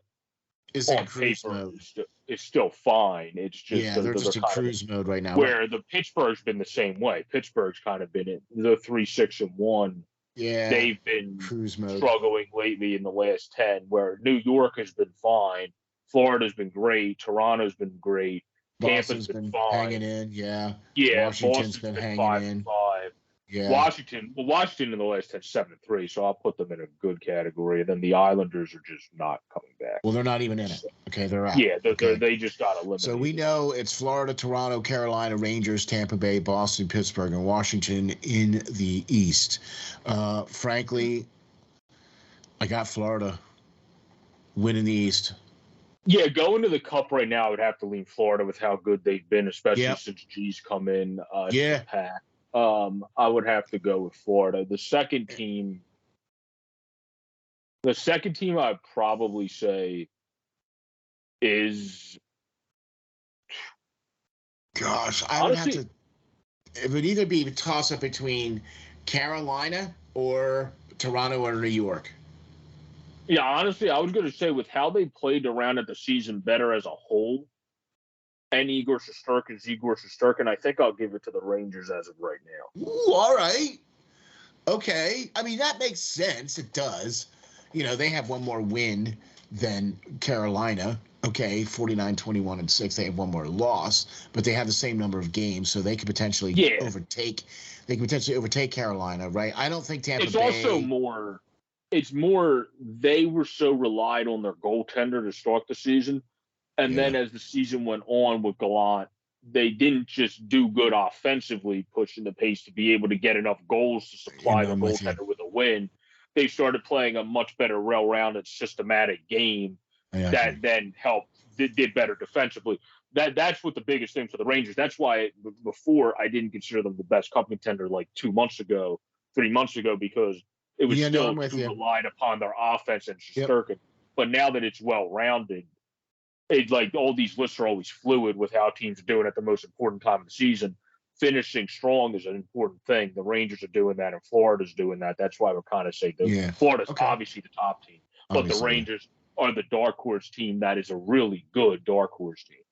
is
on
in cruise
paper
mode.
Is still fine. It's just
they're just in cruise mode right now.
Where the Pittsburgh's been the same way. Pittsburgh's kind of been in the 3-6-1.
Yeah,
they've been
cruise mode,
struggling lately in the last 10. Where New York has been fine, Florida's been great, Toronto's been great,
Boston's
Tampa's
been
fine.
Hanging in. Yeah,
Washington's been hanging in. 5-5.
Yeah.
Washington in the last 10, 7-3, so I'll put them in a good category. And then the Islanders are just not coming back.
Well, they're not even in it. Okay, they're out.
Yeah, they just got eliminated.
So we know it's Florida, Toronto, Carolina, Rangers, Tampa Bay, Boston, Pittsburgh, and Washington in the East. Frankly, I got Florida winning the East.
Yeah, going to the Cup right now, I would have to lean Florida with how good they've been, especially since G's come in to the pack. I would have to go with Florida. The second team I'd probably say is,
gosh, I would have to. It would either be a toss up between Carolina or Toronto or New York.
Yeah, honestly, I was going to say with how they played around at the season better as a whole, and Igor Shesterkin, I think I'll give it to the Rangers as of right now.
Ooh, all right. Okay. I mean, that makes sense. It does. They have one more win than Carolina. Okay, 49-21-6. They have one more loss, but they have the same number of games, so they could potentially overtake. They could potentially overtake Carolina, right? I don't think Tampa Bay.
It's also more. It's more they were so relied on their goaltender to start the season. And then as the season went on with Gallant, they didn't just do good offensively, pushing the pace to be able to get enough goals to supply the goaltender with a win. They started playing a much better, well-rounded, systematic game that then did better defensively. That's what the biggest thing for the Rangers. That's why before I didn't consider them the best cup contender like 3 months ago, because it was still relied upon their offense and Shesterkin. Yep. But now that it's well-rounded, like all these lists are always fluid with how teams are doing at the most important time of the season. Finishing strong is an important thing. The Rangers are doing that, and Florida's doing that. That's why we're kind of saying Florida's obviously the top team, but the Rangers are the dark horse team. That is a really good dark horse team,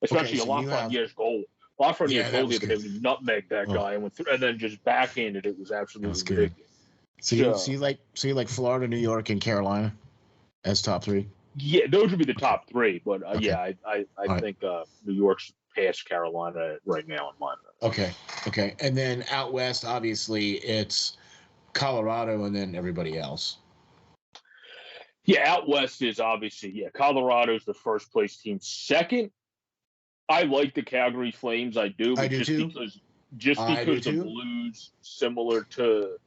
especially Lafreniere's goal. Lafreniere's goal the other day, we nutmegged that guy and went through, and then just backhanded. It was absolutely ridiculous.
So you like Florida, New York, and Carolina as top three?
Yeah, those would be the top three. But I think New York's past Carolina right now in my mind.
Okay. And then out west, obviously, it's Colorado and then everybody else.
Yeah, out west is obviously, Colorado's the first place team. Second, I like the Calgary Flames. I do. But because the Blues, similar to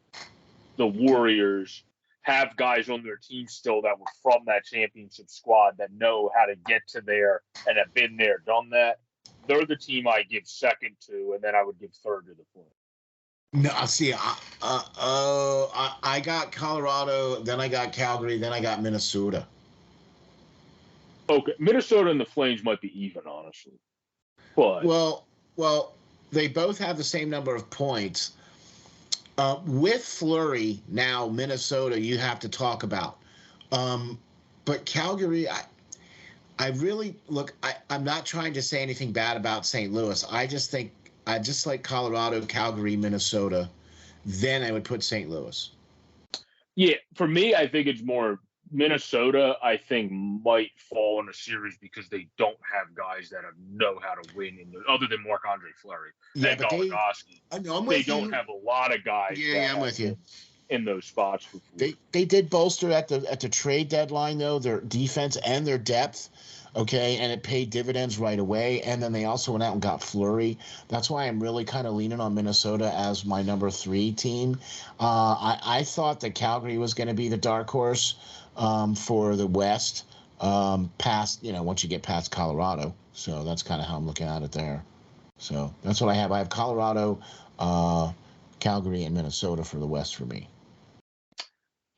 the Warriors, have guys on their team still that were from that championship squad that know how to get to there and have been there, done that. They're the team I give second to, and then I would give third to the Flames.
No, see, I got Colorado, then I got Calgary, then I got Minnesota.
Okay, Minnesota and the Flames might be even, honestly. But
well, they both have the same number of points. With Fleury, now Minnesota, you have to talk about. But Calgary, I really look. I'm not trying to say anything bad about St. Louis. I just think I just like Colorado, Calgary, Minnesota. Then I would put St. Louis.
Yeah, for me, I think it's more Minnesota. I think might fall in a series because they don't have guys that know how to win, other than Marc-Andre Fleury
Yeah,
and
but
Goligoski.
I know I'm
They
with
don't
you.
have a lot of guys
Yeah, I'm with you.
in those spots before.
They did bolster at the trade deadline though, their defense and their depth. Okay, and it paid dividends right away. And then they also went out and got Fleury. That's why I'm really kind of leaning on Minnesota as my number 3 team. I thought that Calgary was going to be the dark horse for the West, past once you get past Colorado. So that's kind of how I'm looking at it there. So that's what I have. I have Colorado, Calgary, and Minnesota for the West for me.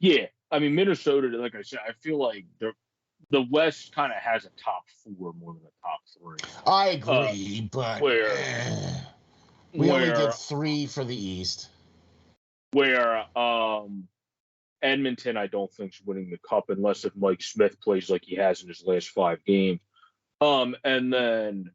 Yeah, I mean Minnesota. Like I said, I feel like the West kind of has a top 4 more than a top 3.
I agree, but we only did 3 for the East.
Where Edmonton, I don't think, is winning the cup unless if Mike Smith plays like he has in his last 5 games. And then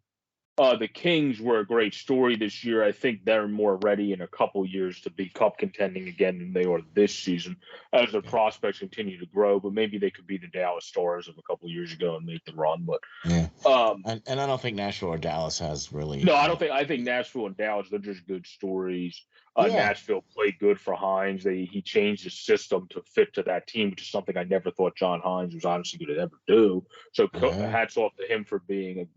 the Kings were a great story this year. I think they're more ready in a couple years to be cup contending again than they are this season as their prospects continue to grow. But maybe they could be the Dallas Stars of a couple years ago and make the run. But
yeah, and I don't think Nashville or Dallas has really.
No, I don't think. I think Nashville and Dallas, they're just good stories. Nashville played good for Hines. He changed his system to fit to that team, which is something I never thought John Hines was honestly going to ever do. So hats off to him for being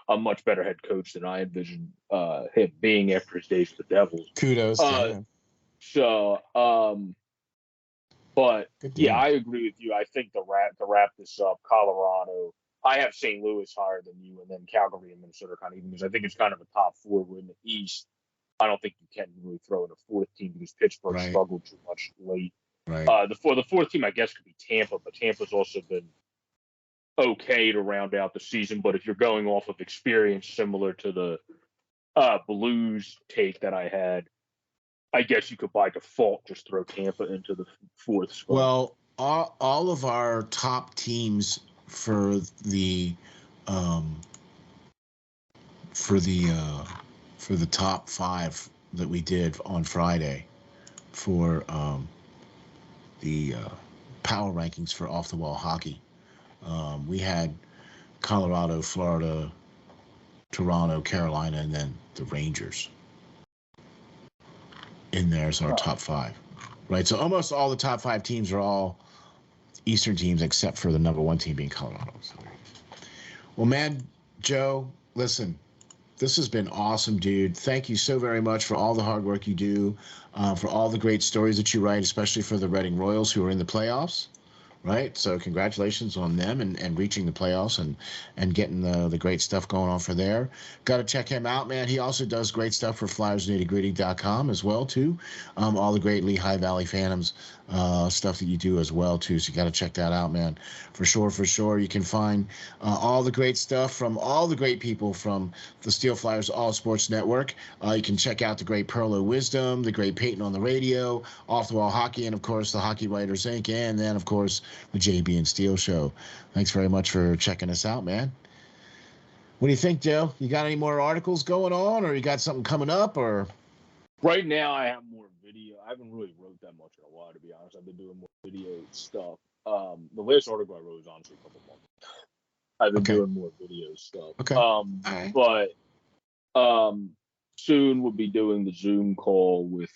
a much better head coach than I envisioned him being after his days with the Devils.
Kudos to him.
So, but yeah, I agree with you. I think to wrap this up, Colorado. I have St. Louis higher than you, and then Calgary and Minnesota kind of even because I think it's kind of a top 4. We're in the East. I don't think you can really throw in a 4th team because Pittsburgh struggled too much late.
Right.
The 4th team, I guess, could be Tampa, but Tampa's also been okay to round out the season. But if you're going off of experience, similar to the Blues take that I had, I guess you could by default just throw Tampa into the 4th spot.
Well, all of our top teams for the top 5 that we did on Friday for the power rankings for off the wall hockey. We had Colorado, Florida, Toronto, Carolina, and then the Rangers in there as our top 5, right? So almost all the top 5 teams are all Eastern teams except for the number 1 team being Colorado. So, well, man, Joe, listen, this has been awesome, dude. Thank you so very much for all the hard work you do, for all the great stories that you write, especially for the Reading Royals who are in the playoffs, right? So congratulations on them and reaching the playoffs and getting the great stuff going on for there. Got to check him out, man. He also does great stuff for FlyersNittyGritty.com as well, too. All the great Lehigh Valley Phantoms stuff that you do as well, too. So you got to check that out, man. For sure. You can find all the great stuff from all the great people from the SteelFlyers All Sports Network. You can check out the great Pearl of Wisdom, the great Peyton on the Radio, Off the Wall Hockey, and, of course, the Hockey Writers Inc., and then, of course, the JB and Steel Show. Thanks very much for checking us out, man. What do you think, Joe? You got any more articles going on, or you got something coming up, or?
Right now, I have more video. I haven't really wrote that much in a while, to be honest. I've been doing more video stuff. The last article I wrote was honestly a couple months. I've been doing more video stuff.
Okay.
But soon we'll be doing the Zoom call with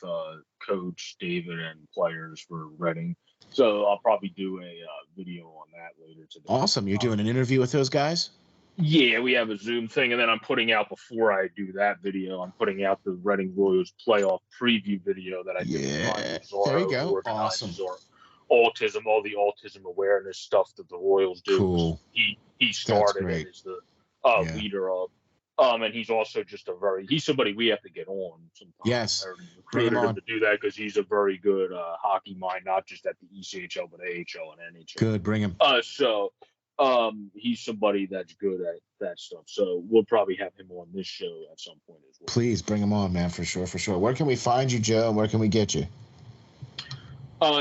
Coach David and players for Reading. So I'll probably do a video on that later today.
Awesome. You're doing an interview with those guys?
Yeah, we have a Zoom thing, and then I'm putting out, before I do that video, I'm putting out the Reading Royals playoff preview video that I did.
Yeah, there you go. Awesome.
Autism, all the autism awareness stuff that the Royals do.
Cool.
He started and is the leader of. And he's also just he's somebody we have to get on sometimes.
Yes.
I recruited him to do that because he's a very good hockey mind, not just at the ECHL, but AHL and NHL.
Good, bring him.
So he's somebody that's good at that stuff. So we'll probably have him on this show at some point as well.
Please bring him on, man, for sure. Where can we find you, Joe, and where can we get you?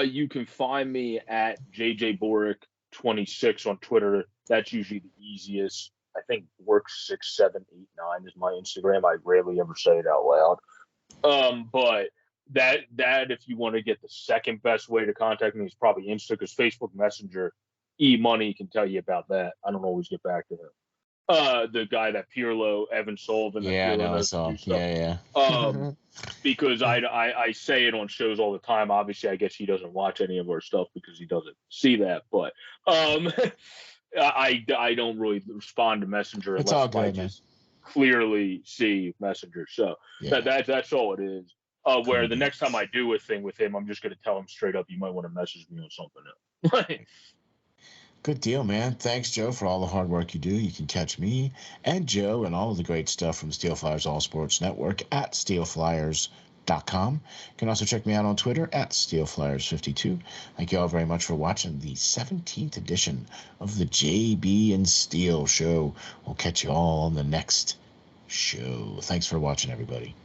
You can find me at JJ Boric 26 on Twitter. That's usually the easiest. I think work6789 is my Instagram. I rarely ever say it out loud. But that if you want to get the second best way to contact me is probably Insta, because Facebook Messenger, E-Money can tell you about that. I don't always get back to him. The guy that Pirlo, Evan Sullivan, that Pirlo knows to do stuff.
Yeah.
Because I say it on shows all the time. Obviously, I guess he doesn't watch any of our stuff because he doesn't see that. But I don't really respond to Messenger unless I just clearly see Messenger. So that's all it is. Where the next time I do a thing with him, I'm just going to tell him straight up, you might want to message me on something else.
Good deal, man. Thanks, Joe, for all the hard work you do. You can catch me and Joe and all of the great stuff from SteelFlyers All Sports Network at SteelFlyers.com. You can also check me out on Twitter at SteelFlyers52. Thank you all very much for watching the 17th edition of the JB and Steel Show. We'll catch you all on the next show. Thanks for watching, everybody.